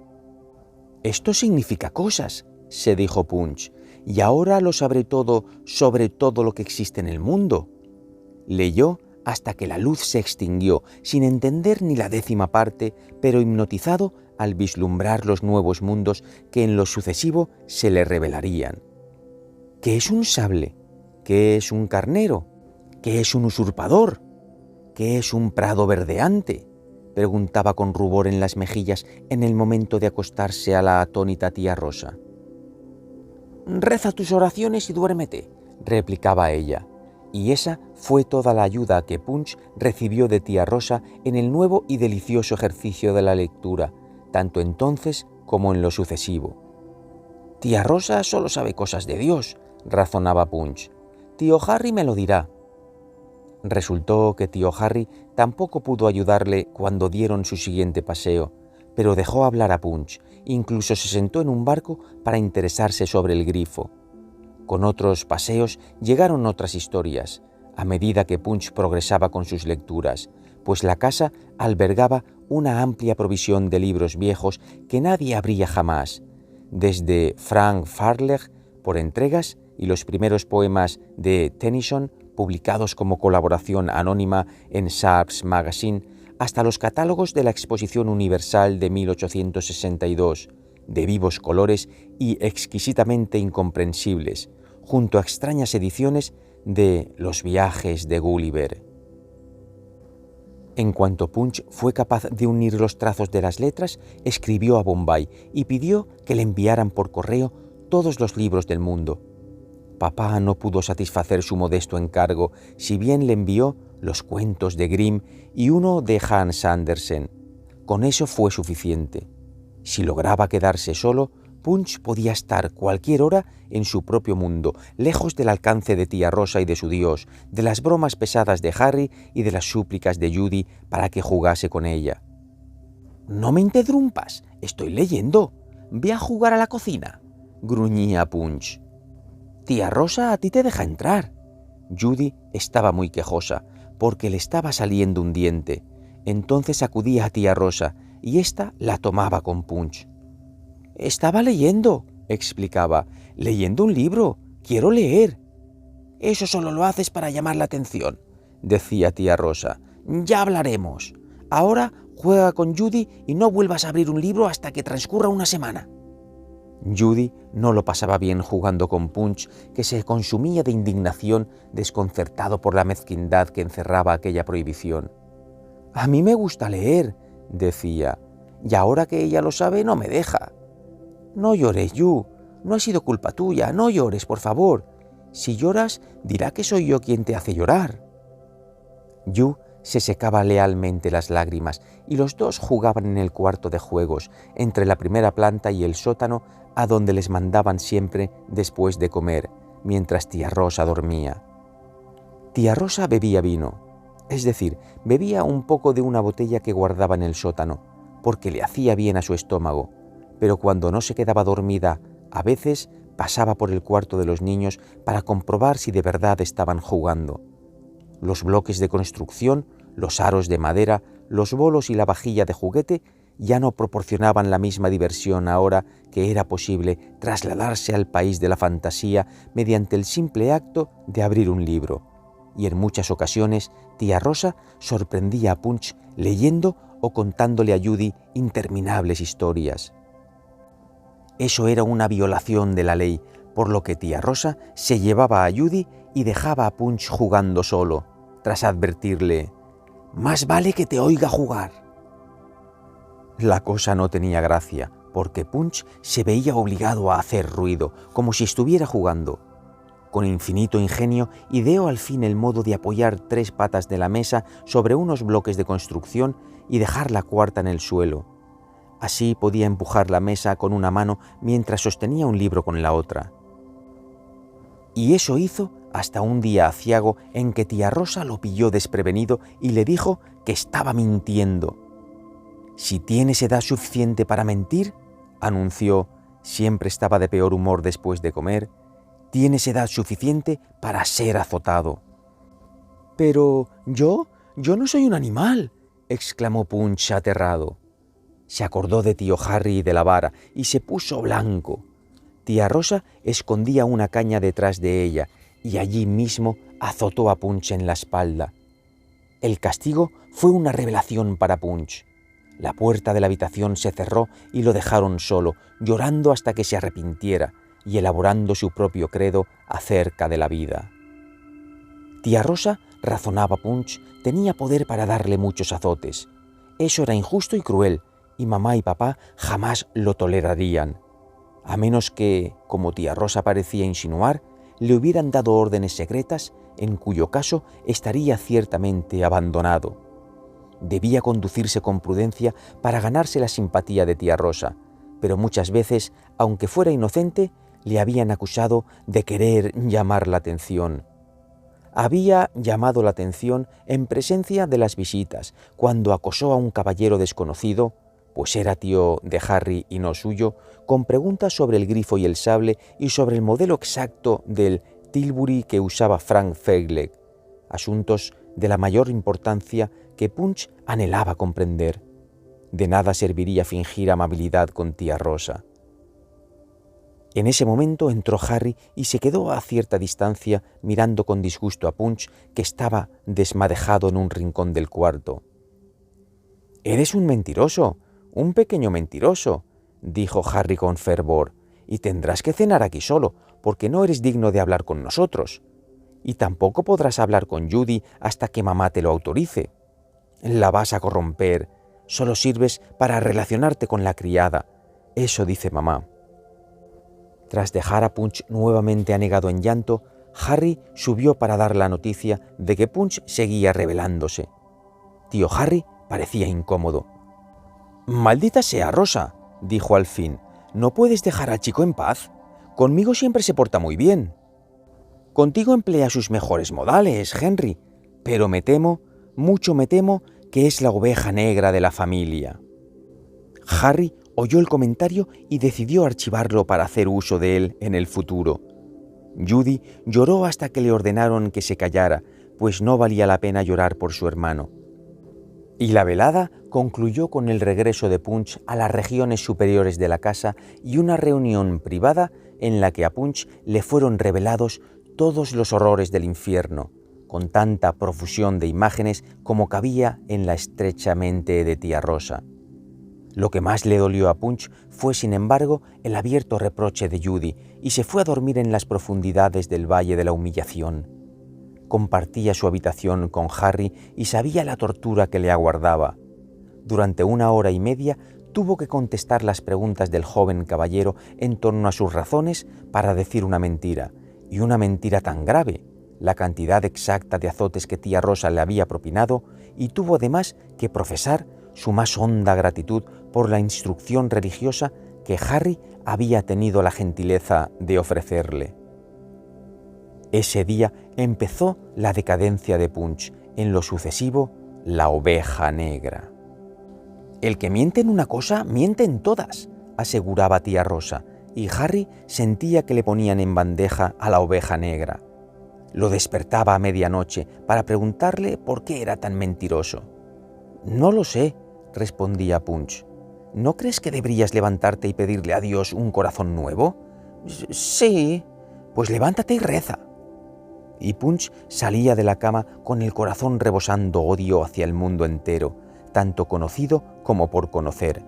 «Esto significa cosas», se dijo Punch, «y ahora lo sabré todo sobre todo lo que existe en el mundo». Leyó hasta que la luz se extinguió, sin entender ni la 10ª parte, pero hipnotizado al vislumbrar los nuevos mundos que en lo sucesivo se le revelarían. ¿Qué es un sable? ¿Qué es un carnero? ¿Qué es un usurpador? ¿Qué es un prado verdeante?, preguntaba con rubor en las mejillas en el momento de acostarse a la atónita tía Rosa. «Reza tus oraciones y duérmete», replicaba ella, y esa fue toda la ayuda que Punch recibió de tía Rosa en el nuevo y delicioso ejercicio de la lectura, tanto entonces como en lo sucesivo. «Tía Rosa solo sabe cosas de Dios», razonaba Punch. «Tío Harry me lo dirá». Resultó que tío Harry tampoco pudo ayudarle cuando dieron su siguiente paseo, pero dejó hablar a Punch, incluso se sentó en un barco para interesarse sobre el grifo. Con otros paseos llegaron otras historias, a medida que Punch progresaba con sus lecturas, pues la casa albergaba una amplia provisión de libros viejos que nadie abría jamás, desde Frank Farley por entregas y los primeros poemas de Tennyson publicados como colaboración anónima en Sharps Magazine, hasta los catálogos de la Exposición Universal de 1862, de vivos colores y exquisitamente incomprensibles, junto a extrañas ediciones de Los viajes de Gulliver. En cuanto Punch fue capaz de unir los trazos de las letras, escribió a Bombay y pidió que le enviaran por correo todos los libros del mundo. Papá no pudo satisfacer su modesto encargo, si bien le envió los cuentos de Grimm y uno de Hans Andersen. Con eso fue suficiente. Si lograba quedarse solo, Punch podía estar cualquier hora en su propio mundo, lejos del alcance de tía Rosa y de su Dios, de las bromas pesadas de Harry y de las súplicas de Judy para que jugase con ella. «No me interrumpas, estoy leyendo. Ve a jugar a la cocina», gruñía Punch. «Tía Rosa a ti te deja entrar». Judy estaba muy quejosa, porque le estaba saliendo un diente. Entonces acudía a tía Rosa y ésta la tomaba con Punch. «Estaba leyendo», explicaba, «leyendo un libro. Quiero leer». «Eso solo lo haces para llamar la atención», decía tía Rosa. «Ya hablaremos. Ahora juega con Judy y no vuelvas a abrir un libro hasta que transcurra una semana». Judy no lo pasaba bien jugando con Punch, que se consumía de indignación, desconcertado por la mezquindad que encerraba aquella prohibición. «A mí me gusta leer», decía, «y ahora que ella lo sabe no me deja». «No llores, Yu, no ha sido culpa tuya, no llores, por favor. Si lloras, dirá que soy yo quien te hace llorar». Yu se secaba lealmente las lágrimas y los dos jugaban en el cuarto de juegos, entre la primera planta y el sótano, a donde les mandaban siempre después de comer, mientras tía Rosa dormía. Tía Rosa bebía vino, es decir, bebía un poco de una botella que guardaba en el sótano, porque le hacía bien a su estómago, pero cuando no se quedaba dormida, a veces pasaba por el cuarto de los niños para comprobar si de verdad estaban jugando. Los bloques de construcción, los aros de madera, los bolos y la vajilla de juguete ya no proporcionaban la misma diversión ahora que era posible trasladarse al país de la fantasía mediante el simple acto de abrir un libro. Y en muchas ocasiones tía Rosa sorprendía a Punch leyendo o contándole a Judy interminables historias. Eso era una violación de la ley, por lo que tía Rosa se llevaba a Judy y dejaba a Punch jugando solo, tras advertirle: «Más vale que te oiga jugar». La cosa no tenía gracia, porque Punch se veía obligado a hacer ruido, como si estuviera jugando. Con infinito ingenio ideó al fin el modo de apoyar 3 patas de la mesa sobre unos bloques de construcción y dejar la cuarta en el suelo. Así podía empujar la mesa con una mano mientras sostenía un libro con la otra. Y eso hizo hasta un día aciago en que tía Rosa lo pilló desprevenido y le dijo que estaba mintiendo. «Si tienes edad suficiente para mentir», anunció, siempre estaba de peor humor después de comer, «tienes edad suficiente para ser azotado». «Pero yo no soy un animal», exclamó Punch aterrado. Se acordó de tío Harry y de la vara y se puso blanco. Tía Rosa escondía una caña detrás de ella y allí mismo azotó a Punch en la espalda. El castigo fue una revelación para Punch. La puerta de la habitación se cerró y lo dejaron solo, llorando hasta que se arrepintiera y elaborando su propio credo acerca de la vida. Tía Rosa, razonaba Punch, tenía poder para darle muchos azotes. Eso era injusto y cruel, y mamá y papá jamás lo tolerarían, a menos que, como tía Rosa parecía insinuar, le hubieran dado órdenes secretas, en cuyo caso estaría ciertamente abandonado. Debía conducirse con prudencia para ganarse la simpatía de tía Rosa, pero muchas veces, aunque fuera inocente, le habían acusado de querer llamar la atención. Había llamado la atención en presencia de las visitas, cuando acosó a un caballero desconocido, pues era tío de Harry y no suyo, con preguntas sobre el grifo y el sable y sobre el modelo exacto del Tilbury que usaba Frank Feiglek, asuntos de la mayor importancia que Punch anhelaba comprender. De nada serviría fingir amabilidad con tía Rosa. En ese momento entró Harry y se quedó a cierta distancia mirando con disgusto a Punch, que estaba desmadejado en un rincón del cuarto. «Eres un mentiroso, un pequeño mentiroso», dijo Harry con fervor, «y tendrás que cenar aquí solo, porque no eres digno de hablar con nosotros. Y tampoco podrás hablar con Judy hasta que mamá te lo autorice. La vas a corromper, solo sirves para relacionarte con la criada, eso dice mamá». Tras dejar a Punch nuevamente anegado en llanto, Harry subió para dar la noticia de que Punch seguía rebelándose. Tío Harry parecía incómodo. «Maldita sea, Rosa», dijo al fin, «¿no puedes dejar al chico en paz? Conmigo siempre se porta muy bien. Contigo emplea sus mejores modales, Henry, pero me temo, mucho me temo, que es la oveja negra de la familia». Harry oyó el comentario y decidió archivarlo para hacer uso de él en el futuro. Judy lloró hasta que le ordenaron que se callara, pues no valía la pena llorar por su hermano. Y la velada concluyó con el regreso de Punch a las regiones superiores de la casa y una reunión privada en la que a Punch le fueron revelados todos los horrores del infierno, con tanta profusión de imágenes como cabía en la estrecha mente de tía Rosa. Lo que más le dolió a Punch fue, sin embargo, el abierto reproche de Judy, y se fue a dormir en las profundidades del Valle de la Humillación. Compartía su habitación con Harry y sabía la tortura que le aguardaba. Durante 1 hora y media tuvo que contestar las preguntas del joven caballero en torno a sus razones para decir una mentira, y una mentira tan grave, la cantidad exacta de azotes que tía Rosa le había propinado, y tuvo además que profesar su más honda gratitud por la instrucción religiosa que Harry había tenido la gentileza de ofrecerle. Ese día empezó la decadencia de Punch, en lo sucesivo, la oveja negra. «El que miente en una cosa, miente en todas», aseguraba tía Rosa, y Harry sentía que le ponían en bandeja a la oveja negra. Lo despertaba a medianoche para preguntarle por qué era tan mentiroso. «No lo sé», respondía Punch. «¿No crees que deberías levantarte y pedirle a Dios un corazón nuevo?» «Sí». «Pues levántate y reza». Y Punch salía de la cama con el corazón rebosando odio hacia el mundo entero, tanto conocido como por conocer.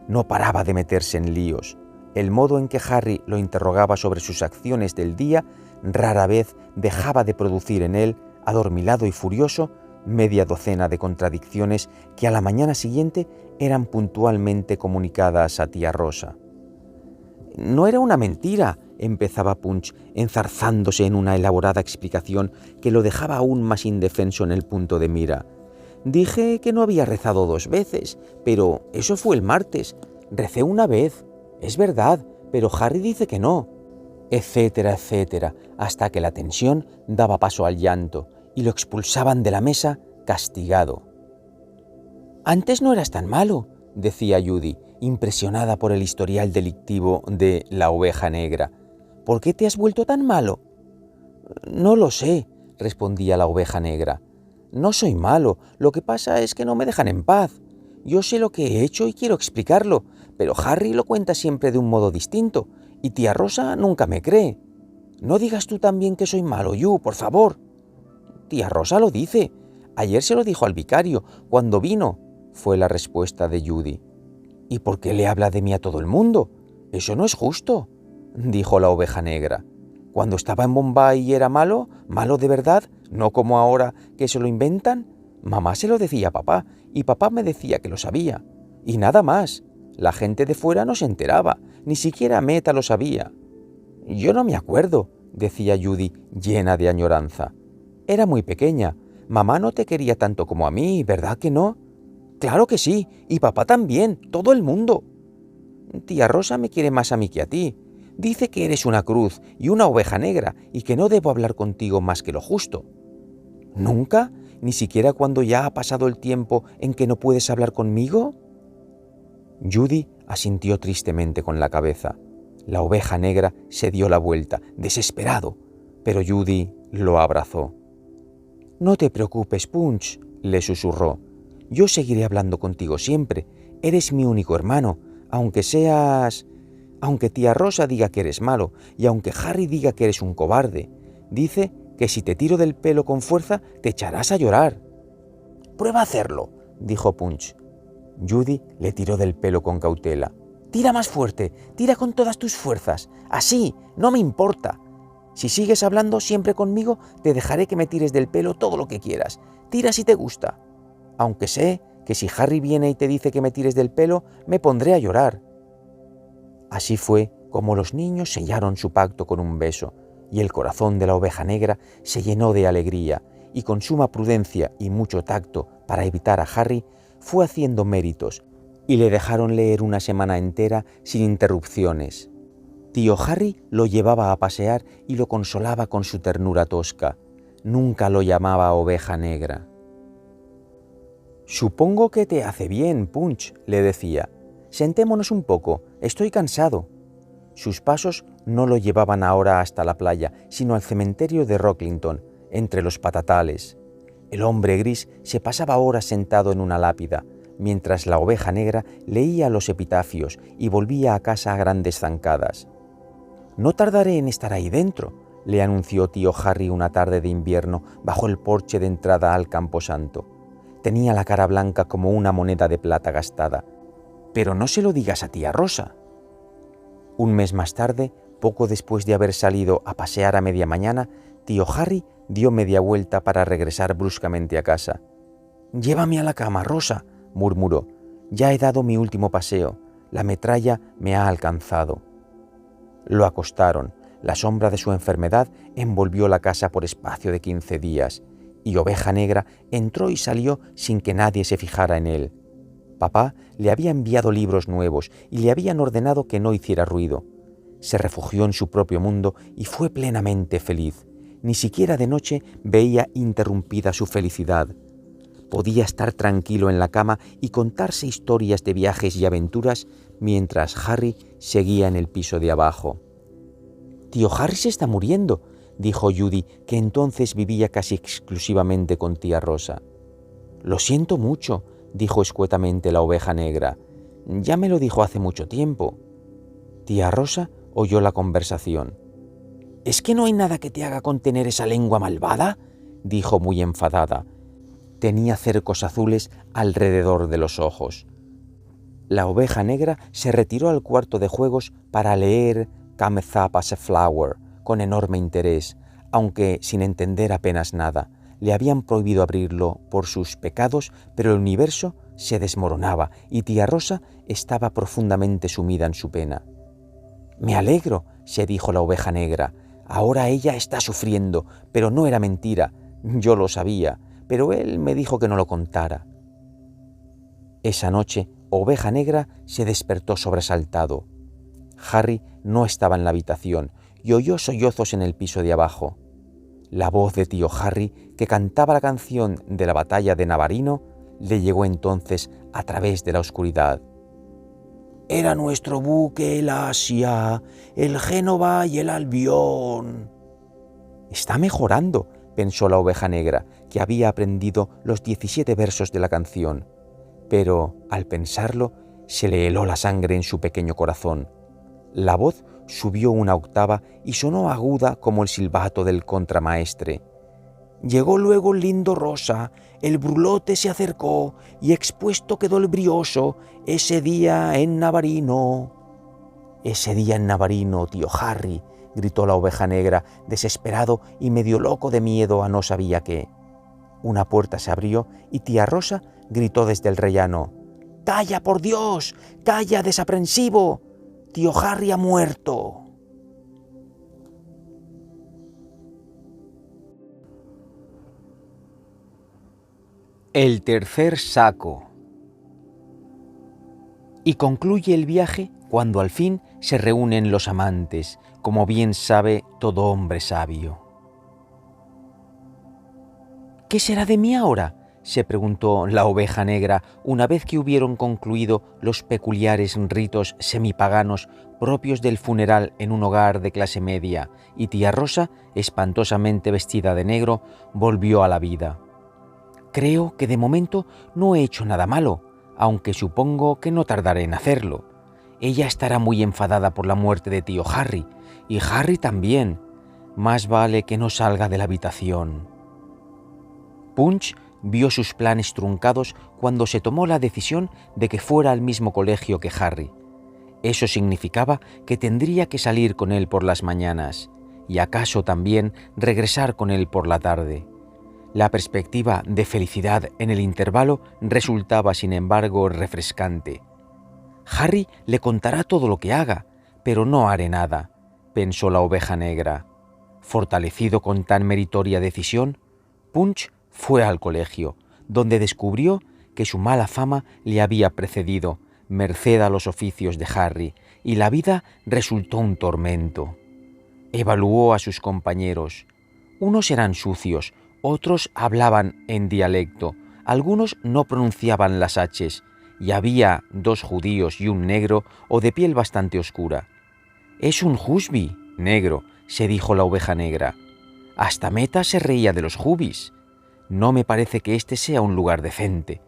No paraba de meterse en líos. El modo en que Harry lo interrogaba sobre sus acciones del día rara vez dejaba de producir en él, adormilado y furioso, media docena de contradicciones que a la mañana siguiente eran puntualmente comunicadas a tía Rosa. «No era una mentira», empezaba Punch, enzarzándose en una elaborada explicación que lo dejaba aún más indefenso en el punto de mira. «Dije que no había rezado 2 veces, pero eso fue el martes. Recé 1 vez. Es verdad, pero Harry dice que no», etcétera, etcétera, hasta que la tensión daba paso al llanto y lo expulsaban de la mesa castigado. «Antes no eras tan malo», decía Judy, impresionada por el historial delictivo de la oveja negra. «¿Por qué te has vuelto tan malo?» «No lo sé», respondía la oveja negra. «No soy malo, lo que pasa es que no me dejan en paz. Yo sé lo que he hecho y quiero explicarlo, pero Harry lo cuenta siempre de un modo distinto, y tía Rosa nunca me cree. No digas tú también que soy malo, Yu, por favor». «Tía Rosa lo dice. Ayer se lo dijo al vicario, cuando vino», fue la respuesta de Judy. «¿Y por qué le habla de mí a todo el mundo? Eso no es justo», dijo la oveja negra. «Cuando estaba en Bombay y era malo, malo de verdad, no como ahora que se lo inventan. Mamá se lo decía a papá, y papá me decía que lo sabía. Y nada más. La gente de fuera no se enteraba, ni siquiera Meta lo sabía». «Yo no me acuerdo», decía Judy, llena de añoranza. «Era muy pequeña. Mamá no te quería tanto como a mí, ¿verdad que no?» «Claro que sí, y papá también, todo el mundo». «Tía Rosa me quiere más a mí que a ti. Dice que eres una cruz y una oveja negra y que no debo hablar contigo más que lo justo». «¿Nunca? ¿Ni siquiera cuando ya ha pasado el tiempo en que no puedes hablar conmigo?» Judy asintió tristemente con la cabeza. La oveja negra se dio la vuelta, desesperado, pero Judy lo abrazó. «No te preocupes, Punch», le susurró. «Yo seguiré hablando contigo siempre. Eres mi único hermano, aunque tía Rosa diga que eres malo, y aunque Harry diga que eres un cobarde. Dice que si te tiro del pelo con fuerza, te echarás a llorar». «Prueba a hacerlo», dijo Punch. Judy le tiró del pelo con cautela. «Tira más fuerte, tira con todas tus fuerzas. Así, no me importa. Si sigues hablando siempre conmigo, te dejaré que me tires del pelo todo lo que quieras. Tira si te gusta. Aunque sé que si Harry viene y te dice que me tires del pelo, me pondré a llorar». Así fue como los niños sellaron su pacto con un beso, y el corazón de la oveja negra se llenó de alegría, y con suma prudencia y mucho tacto para evitar a Harry, fue haciendo méritos, y le dejaron leer 1 semana entera sin interrupciones. Tío Harry lo llevaba a pasear y lo consolaba con su ternura tosca. Nunca lo llamaba oveja negra. «Supongo que te hace bien, Punch», le decía. «Sentémonos un poco, estoy cansado». Sus pasos no lo llevaban ahora hasta la playa, sino al cementerio de Rocklington, entre los patatales. El hombre gris se pasaba horas sentado en una lápida, mientras la oveja negra leía los epitafios y volvía a casa a grandes zancadas. «No tardaré en estar ahí dentro», le anunció tío Harry una tarde de invierno bajo el porche de entrada al camposanto. Tenía la cara blanca como una moneda de plata gastada. «Pero no se lo digas a tía Rosa». Un mes más tarde, poco después de haber salido a pasear a media mañana, tío Harry dio media vuelta para regresar bruscamente a casa. «Llévame a la cama, Rosa», murmuró. «Ya he dado mi último paseo. La metralla me ha alcanzado». Lo acostaron. La sombra de su enfermedad envolvió la casa por espacio de 15 días, y Oveja Negra entró y salió sin que nadie se fijara en él. Papá le había enviado libros nuevos y le habían ordenado que no hiciera ruido. Se refugió en su propio mundo y fue plenamente feliz. Ni siquiera de noche veía interrumpida su felicidad. Podía estar tranquilo en la cama y contarse historias de viajes y aventuras mientras Harry seguía en el piso de abajo. «Tío Harry se está muriendo», dijo Judy, que entonces vivía casi exclusivamente con tía Rosa. «Lo siento mucho», dijo escuetamente la oveja negra. «Ya me lo dijo hace mucho tiempo». Tía Rosa oyó la conversación. «¿Es que no hay nada que te haga contener esa lengua malvada?», dijo muy enfadada. Tenía cercos azules alrededor de los ojos. La oveja negra se retiró al cuarto de juegos para leer Come Up as a Flower con enorme interés, aunque sin entender apenas nada. Le habían prohibido abrirlo por sus pecados, pero el universo se desmoronaba y tía Rosa estaba profundamente sumida en su pena. «Me alegro», se dijo la oveja negra. «Ahora ella está sufriendo, pero no era mentira. Yo lo sabía, pero él me dijo que no lo contara». Esa noche, Oveja Negra se despertó sobresaltado. Harry no estaba en la habitación y oyó sollozos en el piso de abajo. La voz de tío Harry, que cantaba la canción de la batalla de Navarino, le llegó entonces a través de la oscuridad. «Era nuestro buque el Asia, el Génova y el Albión». «Está mejorando», pensó la oveja negra, que había aprendido los 17 versos de la canción. Pero, al pensarlo, se le heló la sangre en su pequeño corazón. La voz subió una octava y sonó aguda como el silbato del contramaestre. «Llegó luego el lindo Rosa, el brulote se acercó y expuesto quedó el brioso ese día en Navarino». «Ese día en Navarino, tío Harry», gritó la oveja negra, desesperado y medio loco de miedo a no sabía qué. Una puerta se abrió y tía Rosa gritó desde el rellano: «¡Calla, por Dios! ¡Calla, desaprensivo! ¡Tío Harry ha muerto!». El tercer saco. Y concluye el viaje cuando al fin se reúnen los amantes, como bien sabe todo hombre sabio. «¿Qué será de mí ahora?», se preguntó la oveja negra una vez que hubieron concluido los peculiares ritos semipaganos propios del funeral en un hogar de clase media, y tía Rosa, espantosamente vestida de negro, volvió a la vida. «Creo que de momento no he hecho nada malo, aunque supongo que no tardaré en hacerlo. Ella estará muy enfadada por la muerte de tío Harry, y Harry también. Más vale que no salga de la habitación». Punch vio sus planes truncados cuando se tomó la decisión de que fuera al mismo colegio que Harry. Eso significaba que tendría que salir con él por las mañanas, y acaso también regresar con él por la tarde. La perspectiva de felicidad en el intervalo resultaba, sin embargo, refrescante. «Harry le contará todo lo que haga, pero no haré nada», pensó la oveja negra. Fortalecido con tan meritoria decisión, Punch fue al colegio, donde descubrió que su mala fama le había precedido, merced a los oficios de Harry, y la vida resultó un tormento. Evaluó a sus compañeros. Unos eran sucios, otros hablaban en dialecto, algunos no pronunciaban las haches, y había 2 judíos y un negro o de piel bastante oscura. «Es un husby negro», se dijo la oveja negra. Hasta Meta se reía de los jubis. No me parece que este sea un lugar decente.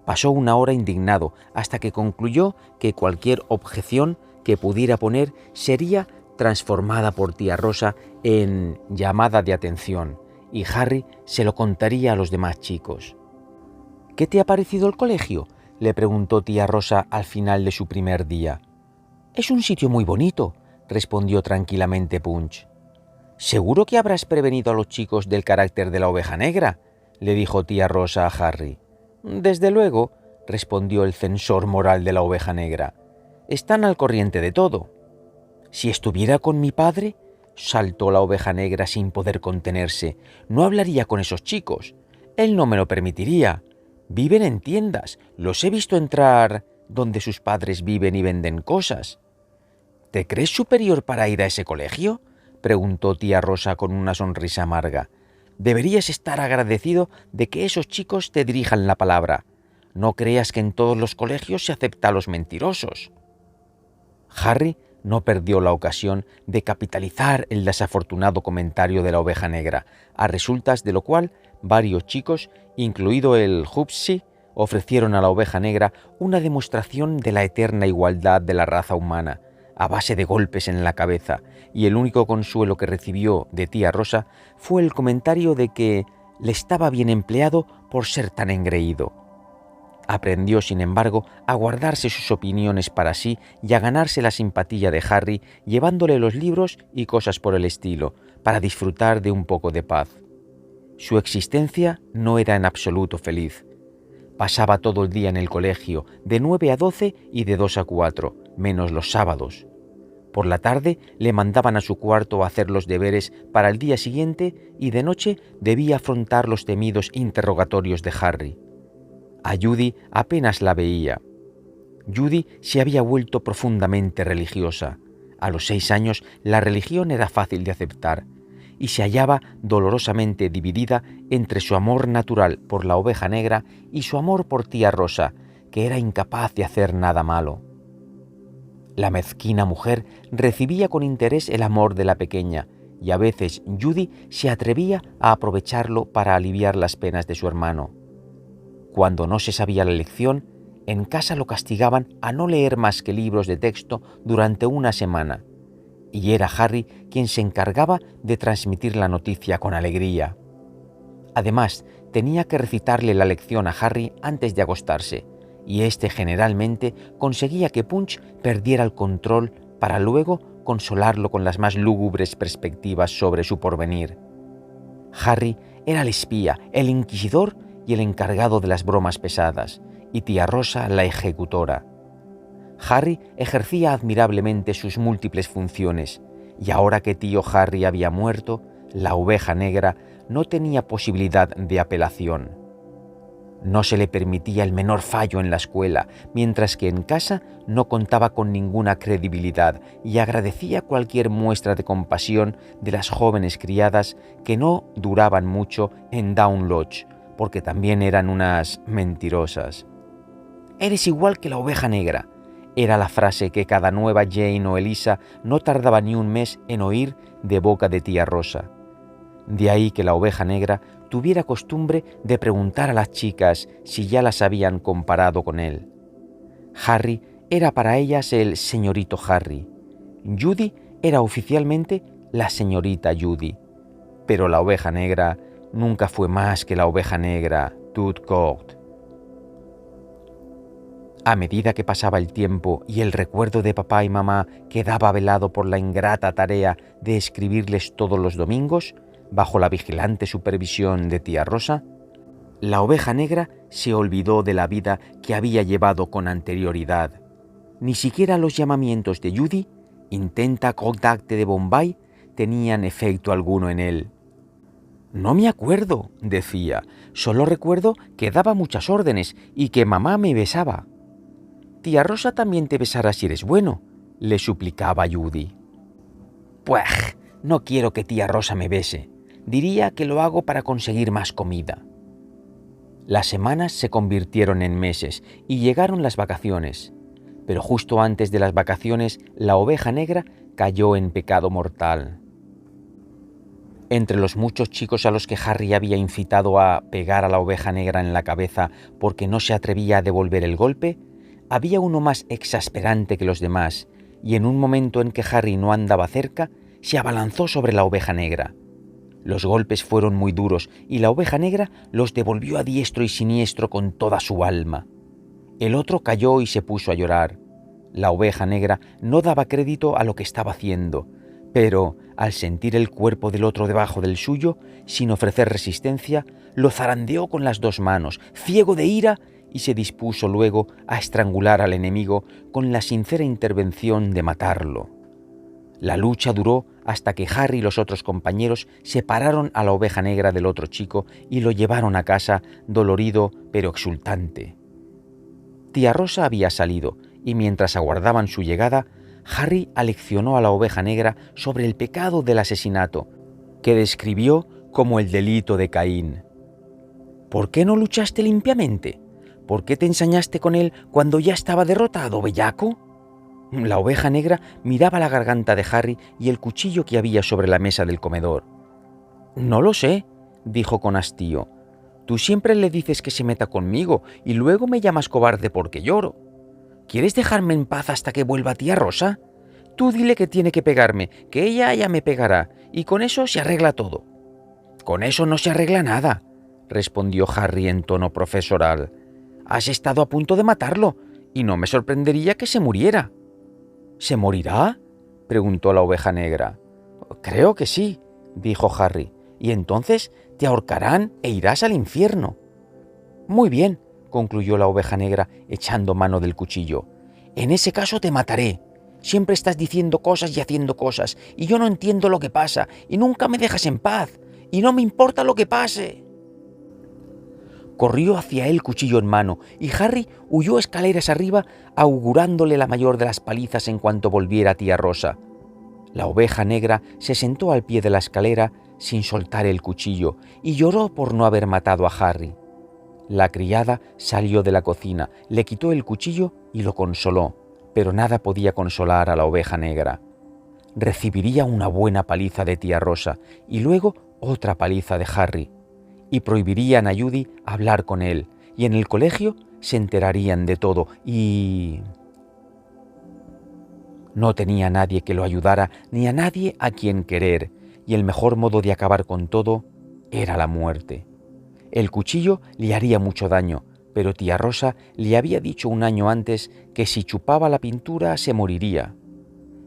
Pasó una hora indignado hasta que concluyó que cualquier objeción que pudiera poner sería transformada por tía Rosa en llamada de atención, y Harry se lo contaría a los demás chicos. «¿Qué te ha parecido el colegio?», le preguntó tía Rosa al final de su primer día. «Es un sitio muy bonito», respondió tranquilamente Punch. «¿Seguro que habrás prevenido a los chicos del carácter de la oveja negra?», le dijo tía Rosa a Harry. «Desde luego», respondió el censor moral de la oveja negra. «Están al corriente de todo». «Si estuviera con mi padre», saltó la oveja negra sin poder contenerse, «no hablaría con esos chicos. Él no me lo permitiría. Viven en tiendas. Los he visto entrar donde sus padres viven y venden cosas». «¿Te crees superior para ir a ese colegio?», preguntó tía Rosa con una sonrisa amarga. «Deberías estar agradecido de que esos chicos te dirijan la palabra. No creas que en todos los colegios se acepta a los mentirosos». Harry no perdió la ocasión de capitalizar el desafortunado comentario de la oveja negra, a resultas de lo cual varios chicos, incluido el Hupsi, ofrecieron a la oveja negra una demostración de la eterna igualdad de la raza humana, a base de golpes en la cabeza, y el único consuelo que recibió de tía Rosa fue el comentario de que le estaba bien empleado por ser tan engreído. Aprendió, sin embargo, a guardarse sus opiniones para sí y a ganarse la simpatía de Harry llevándole los libros y cosas por el estilo, para disfrutar de un poco de paz. Su existencia no era en absoluto feliz. Pasaba todo el día en el colegio, de 9 a 12 y de 2 a 4, menos los sábados. Por la tarde le mandaban a su cuarto a hacer los deberes para el día siguiente y de noche debía afrontar los temidos interrogatorios de Harry. A Judy apenas la veía. Judy se había vuelto profundamente religiosa. A los 6 años la religión era fácil de aceptar y se hallaba dolorosamente dividida entre su amor natural por la oveja negra y su amor por tía Rosa, que era incapaz de hacer nada malo. La mezquina mujer recibía con interés el amor de la pequeña y a veces Judy se atrevía a aprovecharlo para aliviar las penas de su hermano. Cuando no se sabía la lección, en casa lo castigaban a no leer más que libros de texto durante una semana, y era Harry quien se encargaba de transmitir la noticia con alegría. Además, tenía que recitarle la lección a Harry antes de acostarse, y éste generalmente conseguía que Punch perdiera el control para luego consolarlo con las más lúgubres perspectivas sobre su porvenir. Harry era el espía, el inquisidor y el encargado de las bromas pesadas, y tía Rosa la ejecutora. Harry ejercía admirablemente sus múltiples funciones, y ahora que tío Harry había muerto, la oveja negra no tenía posibilidad de apelación. No se le permitía el menor fallo en la escuela, mientras que en casa no contaba con ninguna credibilidad y agradecía cualquier muestra de compasión de las jóvenes criadas que no duraban mucho en Down Lodge, porque también eran unas mentirosas. «Eres igual que la oveja negra», era la frase que cada nueva Jane o Elisa no tardaba ni un mes en oír de boca de tía Rosa. De ahí que la oveja negra tuviera costumbre de preguntar a las chicas si ya las habían comparado con él. Harry era para ellas el señorito Harry. Judy era oficialmente la señorita Judy. Pero la oveja negra nunca fue más que la oveja negra, toute courte. A medida que pasaba el tiempo y el recuerdo de papá y mamá quedaba velado por la ingrata tarea de escribirles todos los domingos, bajo la vigilante supervisión de tía Rosa, la oveja negra se olvidó de la vida que había llevado con anterioridad. Ni siquiera los llamamientos de Judy, intenta contacte de Bombay, tenían efecto alguno en él. «No me acuerdo», decía, «solo recuerdo que daba muchas órdenes y que mamá me besaba». «Tía Rosa también te besará si eres bueno», le suplicaba Judy. «Pues, no quiero que tía Rosa me bese. Diría que lo hago para conseguir más comida». Las semanas se convirtieron en meses y llegaron las vacaciones. Pero justo antes de las vacaciones, la oveja negra cayó en pecado mortal. Entre los muchos chicos a los que Harry había incitado a pegar a la oveja negra en la cabeza porque no se atrevía a devolver el golpe, había uno más exasperante que los demás, y en un momento en que Harry no andaba cerca, se abalanzó sobre la oveja negra. Los golpes fueron muy duros y la oveja negra los devolvió a diestro y siniestro con toda su alma. El otro cayó y se puso a llorar. La oveja negra no daba crédito a lo que estaba haciendo, pero al sentir el cuerpo del otro debajo del suyo, sin ofrecer resistencia, lo zarandeó con las dos manos, ciego de ira, y se dispuso luego a estrangular al enemigo con la sincera intención de matarlo. La lucha duró hasta que Harry y los otros compañeros separaron a la oveja negra del otro chico y lo llevaron a casa dolorido pero exultante. Tía Rosa había salido, y mientras aguardaban su llegada, Harry aleccionó a la oveja negra sobre el pecado del asesinato, que describió como el delito de Caín. ¿Por qué no luchaste limpiamente? ¿Por qué te ensañaste con él cuando ya estaba derrotado, bellaco? La oveja negra miraba la garganta de Harry y el cuchillo que había sobre la mesa del comedor. No lo sé, dijo con hastío. Tú siempre le dices que se meta conmigo y luego me llamas cobarde porque lloro. ¿Quieres dejarme en paz hasta que vuelva tía Rosa? Tú dile que tiene que pegarme, que ella ya me pegará, y con eso se arregla todo. Con eso no se arregla nada, respondió Harry en tono profesoral. Has estado a punto de matarlo, y no me sorprendería que se muriera. ¿Se morirá?, preguntó la oveja negra. Creo que sí, dijo Harry, y entonces te ahorcarán e irás al infierno. Muy bien, concluyó la oveja negra echando mano del cuchillo. En ese caso te mataré. Siempre estás diciendo cosas y haciendo cosas, y yo no entiendo lo que pasa, y nunca me dejas en paz, y no me importa lo que pase. Corrió hacia él cuchillo en mano, y Harry huyó escaleras arriba, augurándole la mayor de las palizas en cuanto volviera tía Rosa. La oveja negra se sentó al pie de la escalera sin soltar el cuchillo, y lloró por no haber matado a Harry. La criada salió de la cocina, le quitó el cuchillo y lo consoló, pero nada podía consolar a la oveja negra. Recibiría una buena paliza de tía Rosa y luego otra paliza de Harry, y prohibirían a Judy hablar con él, y en el colegio se enterarían de todo, y... No tenía a nadie que lo ayudara, ni a nadie a quien querer, y el mejor modo de acabar con todo era la muerte. El cuchillo le haría mucho daño, pero tía Rosa le había dicho un año antes que si chupaba la pintura se moriría.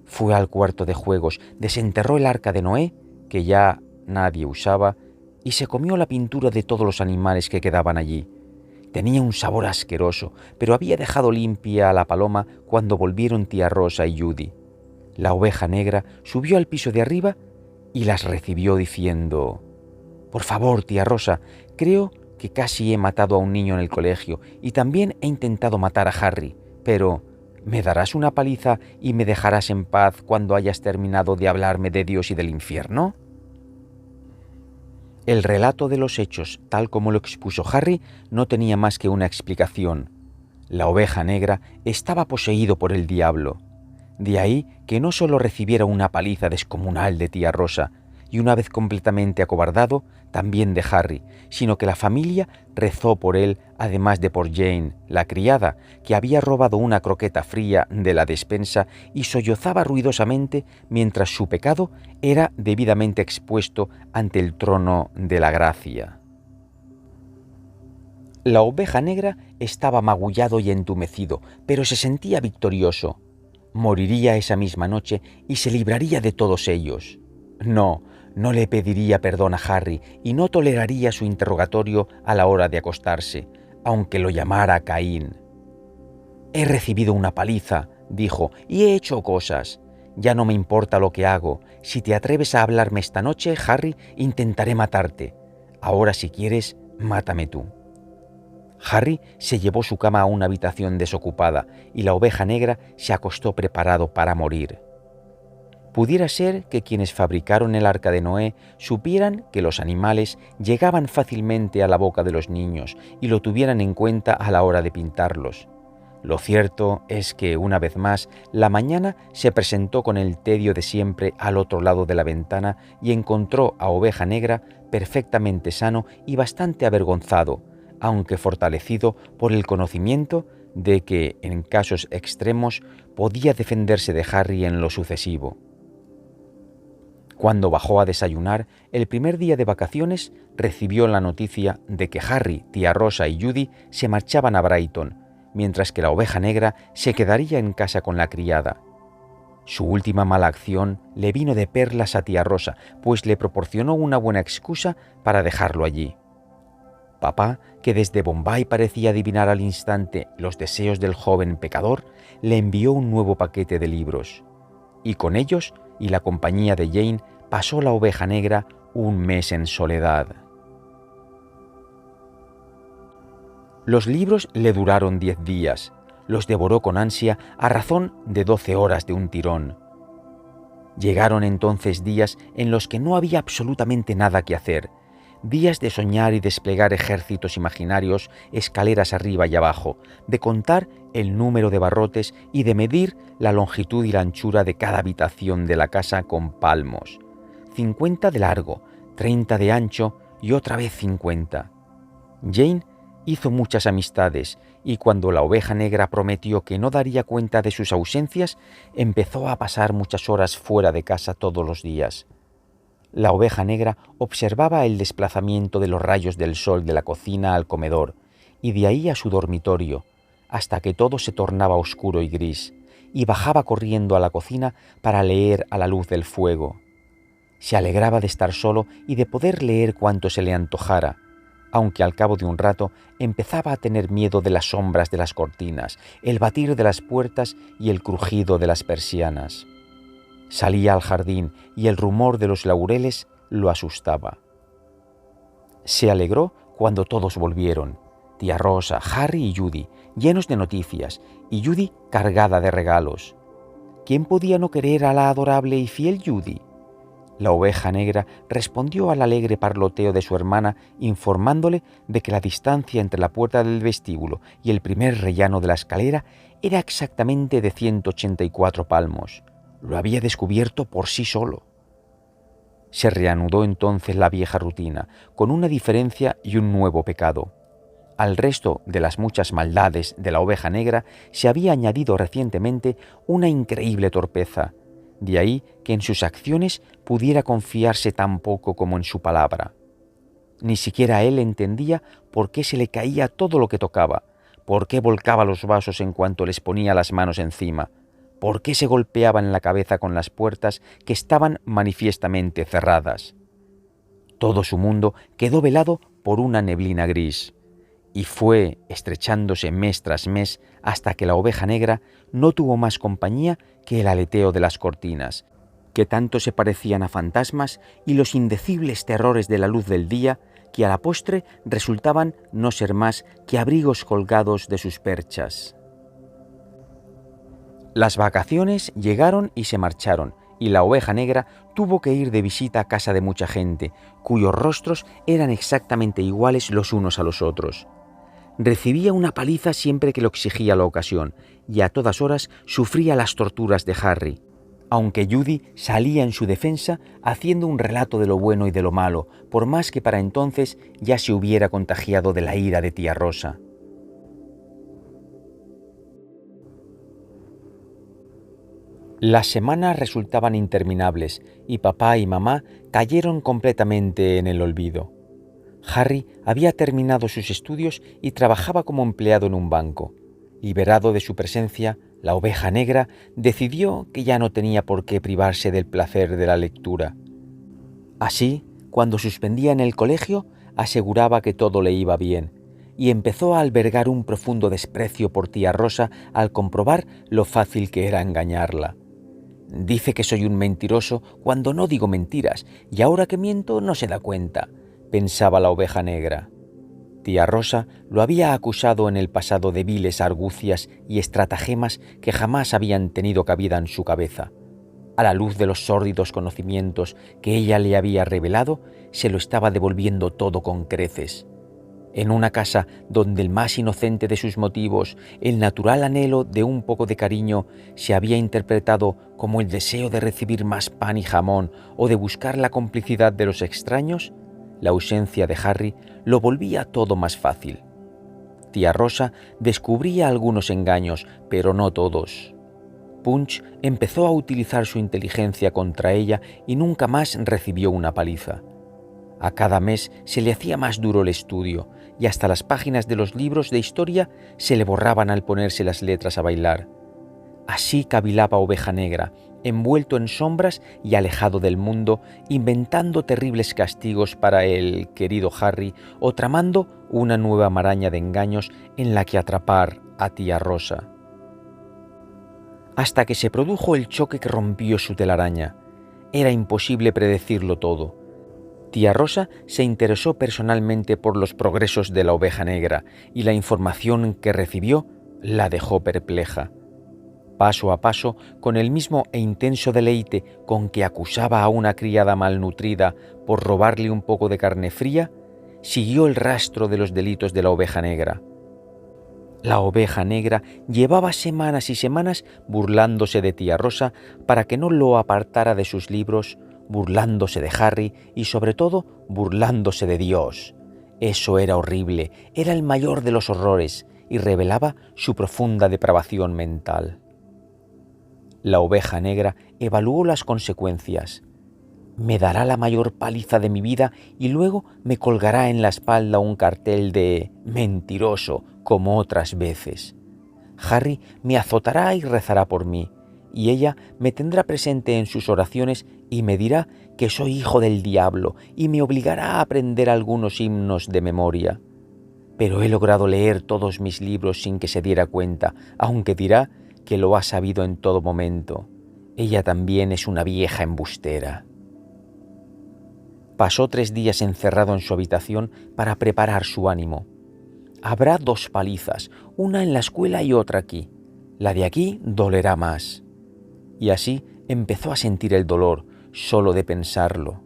Fue al cuarto de juegos, desenterró el arca de Noé, que ya nadie usaba, y se comió la pintura de todos los animales que quedaban allí. Tenía un sabor asqueroso, pero había dejado limpia a la paloma cuando volvieron tía Rosa y Judy. La oveja negra subió al piso de arriba y las recibió diciendo: «Por favor, tía Rosa, creo que casi he matado a un niño en el colegio y también he intentado matar a Harry, pero ¿me darás una paliza y me dejarás en paz cuando hayas terminado de hablarme de Dios y del infierno?» El relato de los hechos, tal como lo expuso Harry, no tenía más que una explicación. La oveja negra estaba poseído por el diablo. De ahí que no solo recibiera una paliza descomunal de tía Rosa, y una vez completamente acobardado, también de Harry, sino que la familia rezó por él, además de por Jane, la criada, que había robado una croqueta fría de la despensa y sollozaba ruidosamente mientras su pecado era debidamente expuesto ante el trono de la gracia. La oveja negra estaba magullado y entumecido, pero se sentía victorioso. Moriría esa misma noche y se libraría de todos ellos. No le pediría perdón a Harry y no toleraría su interrogatorio a la hora de acostarse, aunque lo llamara Caín. «He recibido una paliza», dijo, «y he hecho cosas. Ya no me importa lo que hago. Si te atreves a hablarme esta noche, Harry, intentaré matarte. Ahora, si quieres, mátame tú». Harry se llevó su cama a una habitación desocupada y la oveja negra se acostó preparado para morir. Pudiera ser que quienes fabricaron el arca de Noé supieran que los animales llegaban fácilmente a la boca de los niños y lo tuvieran en cuenta a la hora de pintarlos. Lo cierto es que, una vez más, la mañana se presentó con el tedio de siempre al otro lado de la ventana y encontró a Oveja Negra perfectamente sano y bastante avergonzado, aunque fortalecido por el conocimiento de que, en casos extremos, podía defenderse de Harry en lo sucesivo. Cuando bajó a desayunar, el primer día de vacaciones, recibió la noticia de que Harry, tía Rosa y Judy se marchaban a Brighton, mientras que la Oveja Negra se quedaría en casa con la criada. Su última mala acción le vino de perlas a tía Rosa, pues le proporcionó una buena excusa para dejarlo allí. Papá, que desde Bombay parecía adivinar al instante los deseos del joven pecador, le envió un nuevo paquete de libros. Y con ellos y la compañía de Jane pasó la Oveja Negra un mes en soledad. Los libros le duraron 10 días. Los devoró con ansia a razón de 12 horas de un tirón. Llegaron entonces días en los que no había absolutamente nada que hacer, días de soñar y desplegar ejércitos imaginarios escaleras arriba y abajo, de contar el número de barrotes y de medir la longitud y la anchura de cada habitación de la casa con palmos. 50 de largo, 30 de ancho y otra vez 50. Jane hizo muchas amistades y cuando la Oveja Negra prometió que no daría cuenta de sus ausencias, empezó a pasar muchas horas fuera de casa todos los días. La Oveja Negra observaba el desplazamiento de los rayos del sol de la cocina al comedor y de ahí a su dormitorio, hasta que todo se tornaba oscuro y gris, y bajaba corriendo a la cocina para leer a la luz del fuego. Se alegraba de estar solo y de poder leer cuanto se le antojara, aunque al cabo de un rato empezaba a tener miedo de las sombras de las cortinas, el batir de las puertas y el crujido de las persianas. Salía al jardín y el rumor de los laureles lo asustaba. Se alegró cuando todos volvieron, tía Rosa, Harry y Judy, llenos de noticias, y Judy cargada de regalos. ¿Quién podía no querer a la adorable y fiel Judy? La Oveja Negra respondió al alegre parloteo de su hermana informándole de que la distancia entre la puerta del vestíbulo y el primer rellano de la escalera era exactamente de 184 palmos. Lo había descubierto por sí solo. Se reanudó entonces la vieja rutina, con una diferencia y un nuevo pecado. Al resto de las muchas maldades de la Oveja Negra se había añadido recientemente una increíble torpeza. De ahí que en sus acciones pudiera confiarse tan poco como en su palabra. Ni siquiera él entendía por qué se le caía todo lo que tocaba, por qué volcaba los vasos en cuanto les ponía las manos encima, por qué se golpeaba en la cabeza con las puertas que estaban manifiestamente cerradas. Todo su mundo quedó velado por una neblina gris, y fue estrechándose mes tras mes hasta que la Oveja Negra no tuvo más compañía que el aleteo de las cortinas, que tanto se parecían a fantasmas, y los indecibles terrores de la luz del día, que a la postre resultaban no ser más que abrigos colgados de sus perchas. Las vacaciones llegaron y se marcharon, y la Oveja Negra tuvo que ir de visita a casa de mucha gente, cuyos rostros eran exactamente iguales los unos a los otros. Recibía una paliza siempre que lo exigía la ocasión, y a todas horas sufría las torturas de Harry, aunque Judy salía en su defensa haciendo un relato de lo bueno y de lo malo, por más que para entonces ya se hubiera contagiado de la ira de tía Rosa. Las semanas resultaban interminables y papá y mamá cayeron completamente en el olvido. Harry había terminado sus estudios y trabajaba como empleado en un banco. Liberado de su presencia, la Oveja Negra decidió que ya no tenía por qué privarse del placer de la lectura. Así, cuando suspendía en el colegio, aseguraba que todo le iba bien, y empezó a albergar un profundo desprecio por tía Rosa al comprobar lo fácil que era engañarla. Dice que soy un mentiroso cuando no digo mentiras, y ahora que miento no se da cuenta, pensaba la Oveja Negra. Tía Rosa lo había acusado en el pasado de viles argucias y estratagemas que jamás habían tenido cabida en su cabeza. A la luz de los sórdidos conocimientos que ella le había revelado, se lo estaba devolviendo todo con creces. En una casa donde el más inocente de sus motivos, el natural anhelo de un poco de cariño, se había interpretado como el deseo de recibir más pan y jamón o de buscar la complicidad de los extraños, la ausencia de Harry lo volvía todo más fácil. Tía Rosa descubría algunos engaños, pero no todos. Punch empezó a utilizar su inteligencia contra ella y nunca más recibió una paliza. A cada mes se le hacía más duro el estudio y hasta las páginas de los libros de historia se le borraban al ponerse las letras a bailar. Así cavilaba Oveja Negra, envuelto en sombras y alejado del mundo, inventando terribles castigos para el querido Harry o tramando una nueva maraña de engaños en la que atrapar a Tía Rosa. Hasta que se produjo el choque que rompió su telaraña. Era imposible predecirlo todo. Tía Rosa se interesó personalmente por los progresos de la Oveja Negra y la información que recibió la dejó perpleja. Paso a paso, con el mismo e intenso deleite con que acusaba a una criada malnutrida por robarle un poco de carne fría, siguió el rastro de los delitos de la Oveja Negra. La Oveja Negra llevaba semanas y semanas burlándose de Tía Rosa para que no lo apartara de sus libros, burlándose de Harry y sobre todo burlándose de Dios. Eso era horrible, era el mayor de los horrores y revelaba su profunda depravación mental. La Oveja Negra evaluó las consecuencias. Me dará la mayor paliza de mi vida y luego me colgará en la espalda un cartel de mentiroso, como otras veces. Harry me azotará y rezará por mí, y ella me tendrá presente en sus oraciones y me dirá que soy hijo del diablo y me obligará a aprender algunos himnos de memoria. Pero he logrado leer todos mis libros sin que se diera cuenta, aunque dirá que lo ha sabido en todo momento. Ella también es una vieja embustera. Pasó 3 días encerrado en su habitación para preparar su ánimo. Habrá 2 palizas, una en la escuela y otra aquí. La de aquí dolerá más. Y así empezó a sentir el dolor, solo de pensarlo.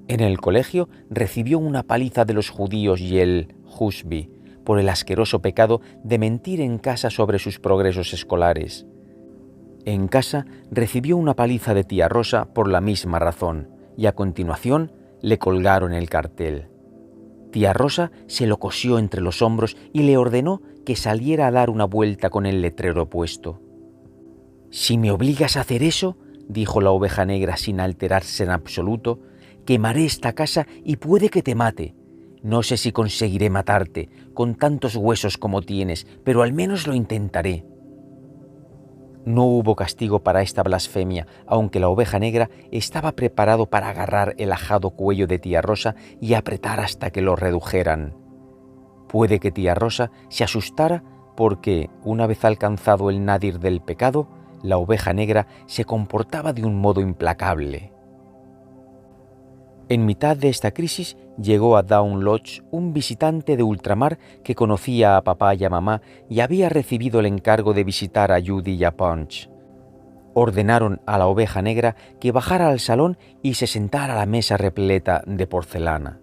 En el colegio recibió una paliza de los judíos y el Husby, por el asqueroso pecado de mentir en casa sobre sus progresos escolares. En casa recibió una paliza de Tía Rosa por la misma razón, y a continuación le colgaron el cartel. Tía Rosa se lo cosió entre los hombros y le ordenó que saliera a dar una vuelta con el letrero puesto. «Si me obligas a hacer eso», dijo la Oveja Negra sin alterarse en absoluto, «quemaré esta casa y puede que te mate. No sé si conseguiré matarte, con tantos huesos como tienes, pero al menos lo intentaré». No hubo castigo para esta blasfemia, aunque la Oveja Negra estaba preparado para agarrar el ajado cuello de Tía Rosa y apretar hasta que lo redujeran. Puede que Tía Rosa se asustara porque, una vez alcanzado el nadir del pecado, la Oveja Negra se comportaba de un modo implacable. En mitad de esta crisis llegó a Down Lodge un visitante de ultramar que conocía a papá y a mamá y había recibido el encargo de visitar a Judy y a Punch. Ordenaron a la Oveja Negra que bajara al salón y se sentara a la mesa repleta de porcelana.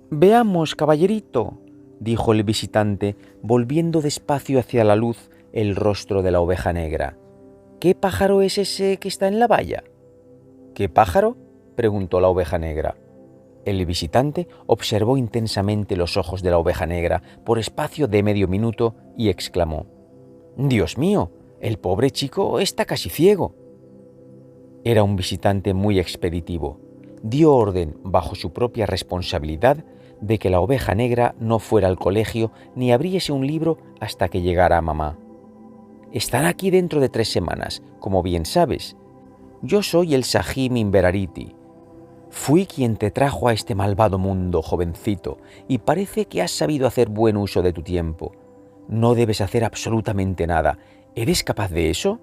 «Veamos, caballerito», dijo el visitante, volviendo despacio hacia la luz el rostro de la Oveja Negra. «¿Qué pájaro es ese que está en la valla?» «¿Qué pájaro?», preguntó la Oveja Negra. El visitante observó intensamente los ojos de la Oveja Negra por espacio de medio minuto y exclamó: «¡Dios mío! El pobre chico está casi ciego». Era un visitante muy expeditivo. Dio orden, bajo su propia responsabilidad, de que la Oveja Negra no fuera al colegio ni abriese un libro hasta que llegara a mamá. «Estará aquí dentro de 3 semanas, como bien sabes. Yo soy el Sahim Inverarity. Fui quien te trajo a este malvado mundo, jovencito, y parece que has sabido hacer buen uso de tu tiempo. No debes hacer absolutamente nada. ¿Eres capaz de eso?»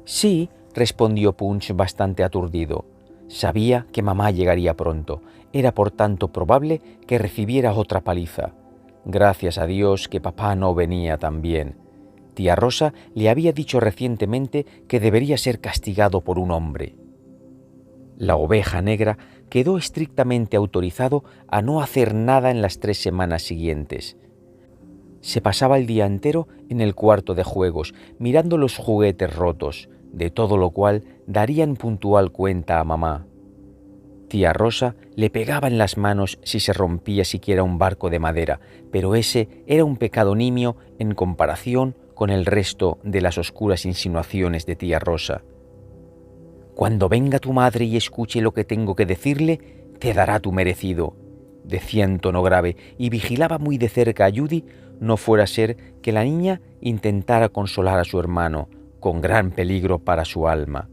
«Sí», respondió Punch bastante aturdido. Sabía que mamá llegaría pronto. Era por tanto probable que recibiera otra paliza. Gracias a Dios que papá no venía también. Tía Rosa le había dicho recientemente que debería ser castigado por un hombre. La oveja negra quedó estrictamente autorizado a no hacer nada en las 3 semanas siguientes. Se pasaba el día entero en el cuarto de juegos, mirando los juguetes rotos, de todo lo cual darían puntual cuenta a mamá. Tía Rosa le pegaba en las manos si se rompía siquiera un barco de madera, pero ese era un pecado nimio en comparación con el resto de las oscuras insinuaciones de tía Rosa. «Cuando venga tu madre y escuche lo que tengo que decirle, te dará tu merecido», decía en tono grave, y vigilaba muy de cerca a Judy, no fuera a ser que la niña intentara consolar a su hermano, con gran peligro para su alma.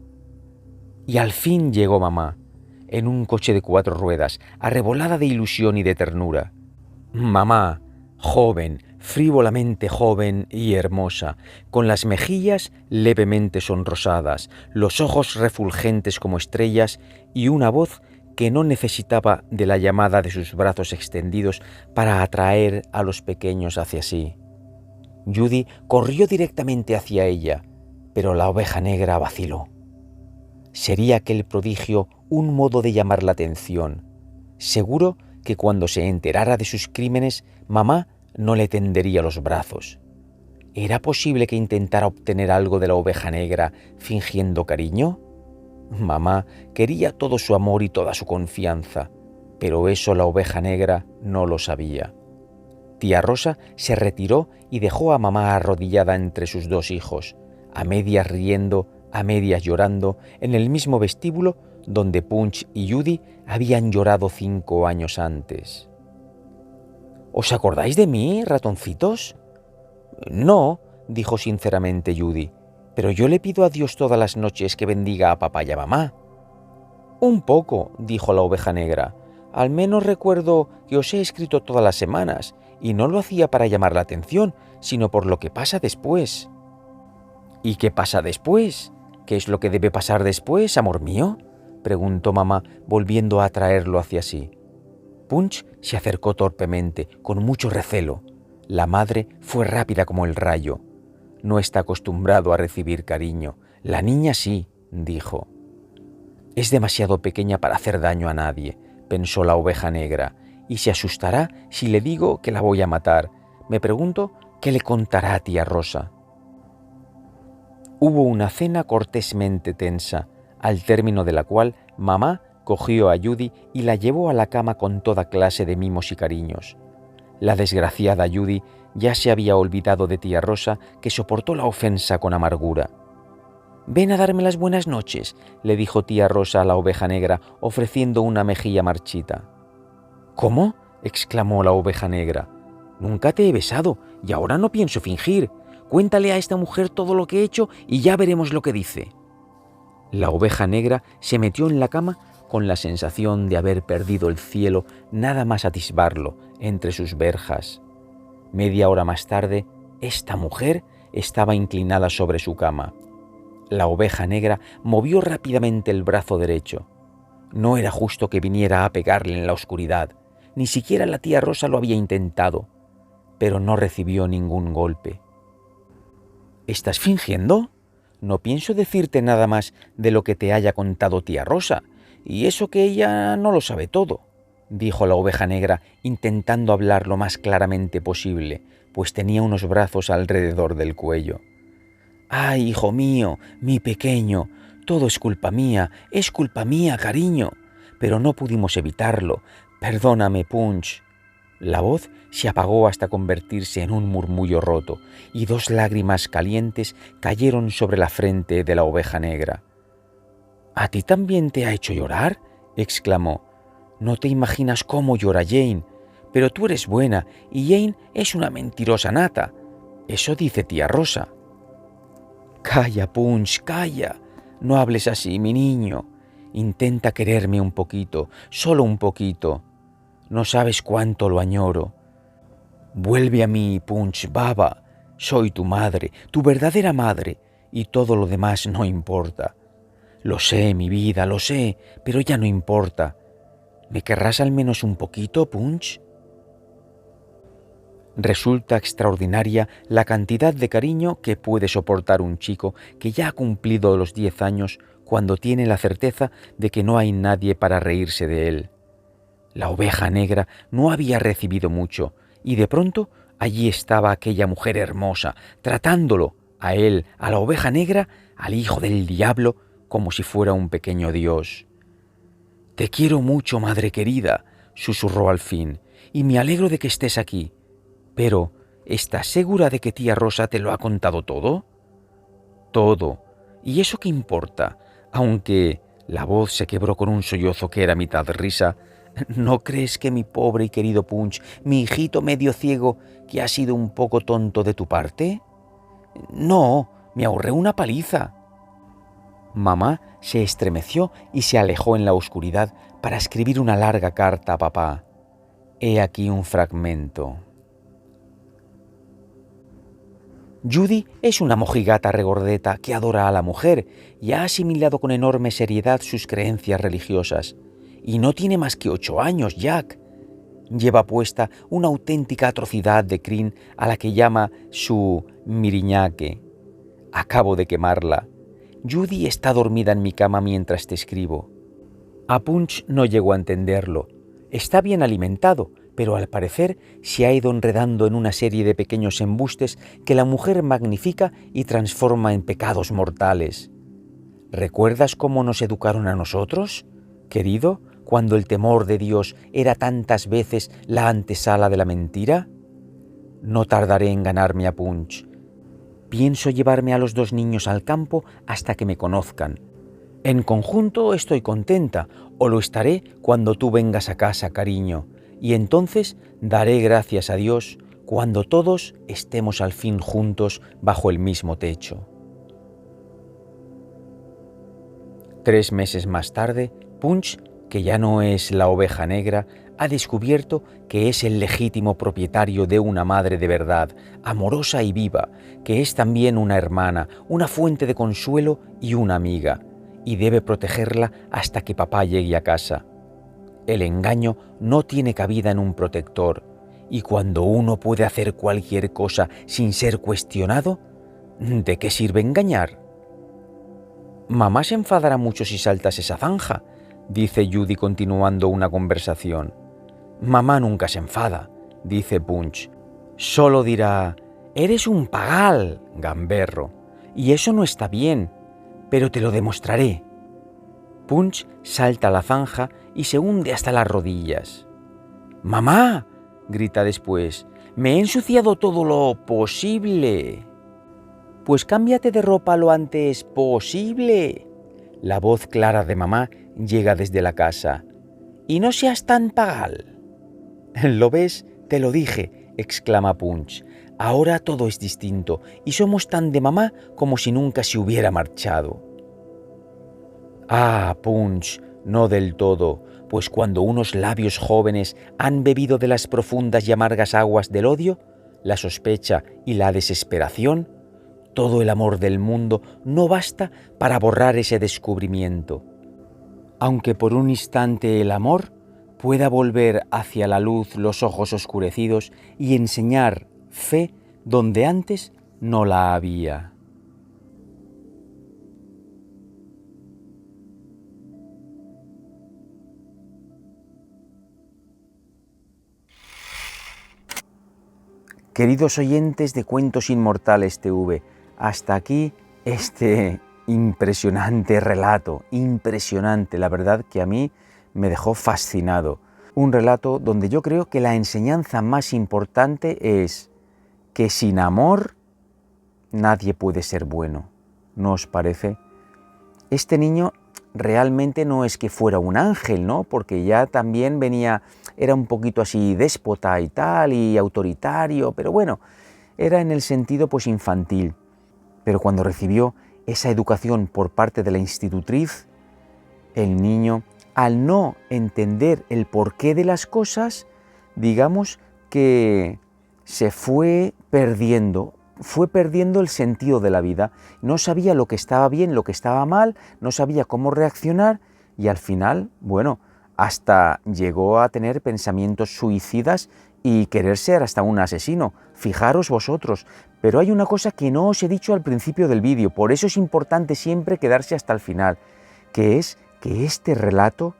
Y al fin llegó mamá, en un coche de 4 ruedas, arrebolada de ilusión y de ternura. Mamá, joven, frívolamente joven y hermosa, con las mejillas levemente sonrosadas, los ojos refulgentes como estrellas y una voz que no necesitaba de la llamada de sus brazos extendidos para atraer a los pequeños hacia sí. Judy corrió directamente hacia ella, pero la oveja negra vaciló. ¿Sería aquel prodigio un modo de llamar la atención? Seguro que cuando se enterara de sus crímenes, mamá no le tendería los brazos. ¿Era posible que intentara obtener algo de la oveja negra fingiendo cariño? Mamá quería todo su amor y toda su confianza, pero eso la oveja negra no lo sabía. Tía Rosa se retiró y dejó a mamá arrodillada entre sus 2 hijos, a medias riendo, a medias llorando, en el mismo vestíbulo donde Punch y Judy habían llorado 5 años antes. «¿Os acordáis de mí, ratoncitos?» «No», dijo sinceramente Judy, «pero yo le pido a Dios todas las noches que bendiga a papá y a mamá». «Un poco», dijo la oveja negra, «al menos recuerdo que os he escrito todas las semanas, y no lo hacía para llamar la atención, sino por lo que pasa después». «¿Y qué pasa después? ¿Qué es lo que debe pasar después, amor mío?», preguntó mamá, volviendo a atraerlo hacia sí. Punch se acercó torpemente, con mucho recelo. La madre fue rápida como el rayo. «No está acostumbrado a recibir cariño. La niña sí», dijo. «Es demasiado pequeña para hacer daño a nadie», pensó la oveja negra, «y se asustará si le digo que la voy a matar. Me pregunto qué le contará a tía Rosa». Hubo una cena cortésmente tensa, al término de la cual mamá cogió a Judy y la llevó a la cama con toda clase de mimos y cariños. La desgraciada Judy ya se había olvidado de tía Rosa, que soportó la ofensa con amargura. «Ven a darme las buenas noches», le dijo tía Rosa a la oveja negra, ofreciendo una mejilla marchita. «¿Cómo?», exclamó la oveja negra. «Nunca te he besado y ahora no pienso fingir. Cuéntale a esta mujer todo lo que he hecho y ya veremos lo que dice». La oveja negra se metió en la cama con la sensación de haber perdido el cielo nada más atisbarlo entre sus verjas. Media hora más tarde, esta mujer estaba inclinada sobre su cama. La oveja negra movió rápidamente el brazo derecho. No era justo que viniera a pegarle en la oscuridad. Ni siquiera la tía Rosa lo había intentado, pero no recibió ningún golpe. «¿Estás fingiendo? No pienso decirte nada más de lo que te haya contado tía Rosa, y eso que ella no lo sabe todo», dijo la oveja negra, intentando hablar lo más claramente posible, pues tenía unos brazos alrededor del cuello. «Ay, hijo mío, mi pequeño, todo es culpa mía, cariño, pero no pudimos evitarlo. Perdóname, Punch». La voz se apagó hasta convertirse en un murmullo roto, y 2 lágrimas calientes cayeron sobre la frente de la oveja negra. «¿A ti también te ha hecho llorar?», exclamó. «No te imaginas cómo llora Jane, pero tú eres buena y Jane es una mentirosa nata. Eso dice tía Rosa». «Calla, Punch, calla. No hables así, mi niño. Intenta quererme un poquito, solo un poquito. No sabes cuánto lo añoro. Vuelve a mí, Punch Baba. Soy tu madre, tu verdadera madre, y todo lo demás no importa. Lo sé, mi vida, lo sé, pero ya no importa. ¿Me querrás al menos un poquito, Punch?». Resulta extraordinaria la cantidad de cariño que puede soportar un chico que ya ha cumplido los 10 años cuando tiene la certeza de que no hay nadie para reírse de él. La oveja negra no había recibido mucho, y de pronto allí estaba aquella mujer hermosa, tratándolo, a él, a la oveja negra, al hijo del diablo, como si fuera un pequeño dios. «Te quiero mucho, madre querida», susurró al fin, «y me alegro de que estés aquí. Pero, ¿estás segura de que tía Rosa te lo ha contado todo?» «Todo. ¿Y eso qué importa? Aunque…» La voz se quebró con un sollozo que era mitad risa. «¿No crees que mi pobre y querido Punch, mi hijito medio ciego, que ha sido un poco tonto de tu parte?» «No, me ahorré una paliza». Mamá se estremeció y se alejó en la oscuridad para escribir una larga carta a papá. He aquí un fragmento. Judy es una mojigata regordeta que adora a la mujer y ha asimilado con enorme seriedad sus creencias religiosas. Y no tiene más que 8 años, Jack. Lleva puesta una auténtica atrocidad de crin a la que llama su miriñaque. Acabo de quemarla. Judy está dormida en mi cama mientras te escribo. A Punch no llegó a entenderlo. Está bien alimentado, pero al parecer se ha ido enredando en una serie de pequeños embustes que la mujer magnifica y transforma en pecados mortales. ¿Recuerdas cómo nos educaron a nosotros, querido, cuando el temor de Dios era tantas veces la antesala de la mentira? No tardaré en ganarme a Punch. Pienso llevarme a los 2 niños al campo hasta que me conozcan. En conjunto estoy contenta, o lo estaré cuando tú vengas a casa, cariño, y entonces daré gracias a Dios cuando todos estemos al fin juntos bajo el mismo techo. 3 meses más tarde, Punch, que ya no es la oveja negra, ha descubierto que es el legítimo propietario de una madre de verdad, amorosa y viva, que es también una hermana, una fuente de consuelo y una amiga, y debe protegerla hasta que papá llegue a casa. El engaño no tiene cabida en un protector, y cuando uno puede hacer cualquier cosa sin ser cuestionado, ¿de qué sirve engañar? «Mamá se enfadará mucho si saltas esa zanja», dice Judy continuando una conversación. «Mamá nunca se enfada», dice Punch. «Solo dirá, eres un pagal, gamberro, y eso no está bien, pero te lo demostraré». Punch salta a la zanja y se hunde hasta las rodillas. «¡Mamá!», grita después, «me he ensuciado todo lo posible». «Pues cámbiate de ropa lo antes posible». La voz clara de mamá llega desde la casa. «Y no seas tan pagal». «¿Lo ves? Te lo dije», exclama Punch. «Ahora todo es distinto y somos tan de mamá como si nunca se hubiera marchado». «Ah, Punch, no del todo, pues cuando unos labios jóvenes han bebido de las profundas y amargas aguas del odio, la sospecha y la desesperación, todo el amor del mundo no basta para borrar ese descubrimiento. Aunque por un instante el amor pueda volver hacia la luz los ojos oscurecidos y enseñar fe donde antes no la había». Queridos oyentes de Cuentos Inmortales TV, hasta aquí este impresionante relato, impresionante, la verdad que a mí me dejó fascinado. Un relato donde yo creo que la enseñanza más importante es que sin amor nadie puede ser bueno, ¿no os parece? Este niño realmente no es que fuera un ángel, ¿no? Porque ya también venía, era un poquito así déspota y tal, y autoritario, pero bueno, era en el sentido pues infantil. Pero cuando recibió esa educación por parte de la institutriz, el niño, al no entender el porqué de las cosas, digamos que se fue perdiendo el sentido de la vida, no sabía lo que estaba bien, lo que estaba mal, no sabía cómo reaccionar y al final, bueno, hasta llegó a tener pensamientos suicidas y querer ser hasta un asesino. Fijaros vosotros, pero hay una cosa que no os he dicho al principio del vídeo, por eso es importante siempre quedarse hasta el final. que es que este relato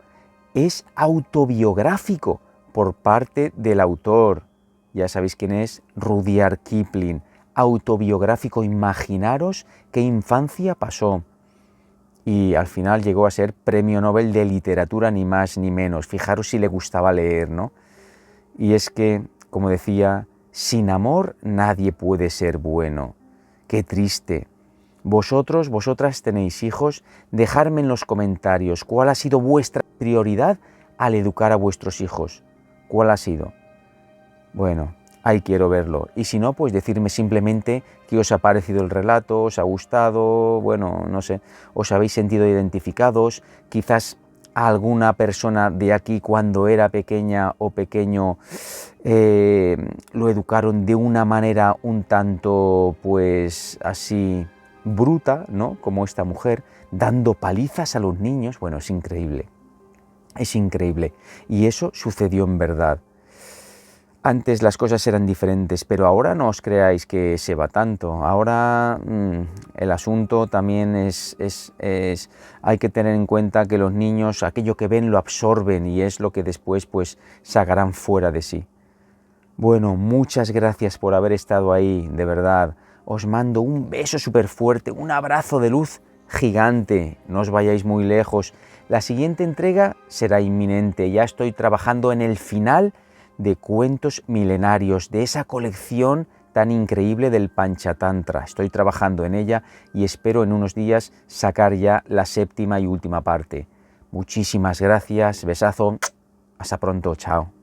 es autobiográfico por parte del autor. Ya sabéis quién es, Rudyard Kipling. Autobiográfico, imaginaros qué infancia pasó. Y al final llegó a ser Premio Nobel de Literatura, ni más ni menos. Fijaros si le gustaba leer, ¿no? Y es que, como decía, sin amor nadie puede ser bueno. Qué triste. Vosotras tenéis hijos, dejadme en los comentarios cuál ha sido vuestra prioridad al educar a vuestros hijos. ¿Cuál ha sido? Bueno, ahí quiero verlo. Y si no, pues decirme simplemente qué os ha parecido el relato, os ha gustado, bueno, no sé, os habéis sentido identificados, quizás a alguna persona de aquí cuando era pequeña o pequeño lo educaron de una manera un tanto, pues así, bruta, ¿no? Como esta mujer, dando palizas a los niños. Bueno, es increíble. Es increíble. Y eso sucedió en verdad. Antes las cosas eran diferentes, pero ahora no os creáis que se va tanto. Ahora el asunto también hay que tener en cuenta que los niños aquello que ven lo absorben y es lo que después pues sacarán fuera de sí. Bueno, muchas gracias por haber estado ahí, de verdad. Os mando un beso súper fuerte, un abrazo de luz gigante. No os vayáis muy lejos. La siguiente entrega será inminente. Ya estoy trabajando en el final de Cuentos Milenarios, de esa colección tan increíble del Panchatantra. Estoy trabajando en ella y espero en unos días sacar ya la 7ª y última parte. Muchísimas gracias, besazo, hasta pronto, chao.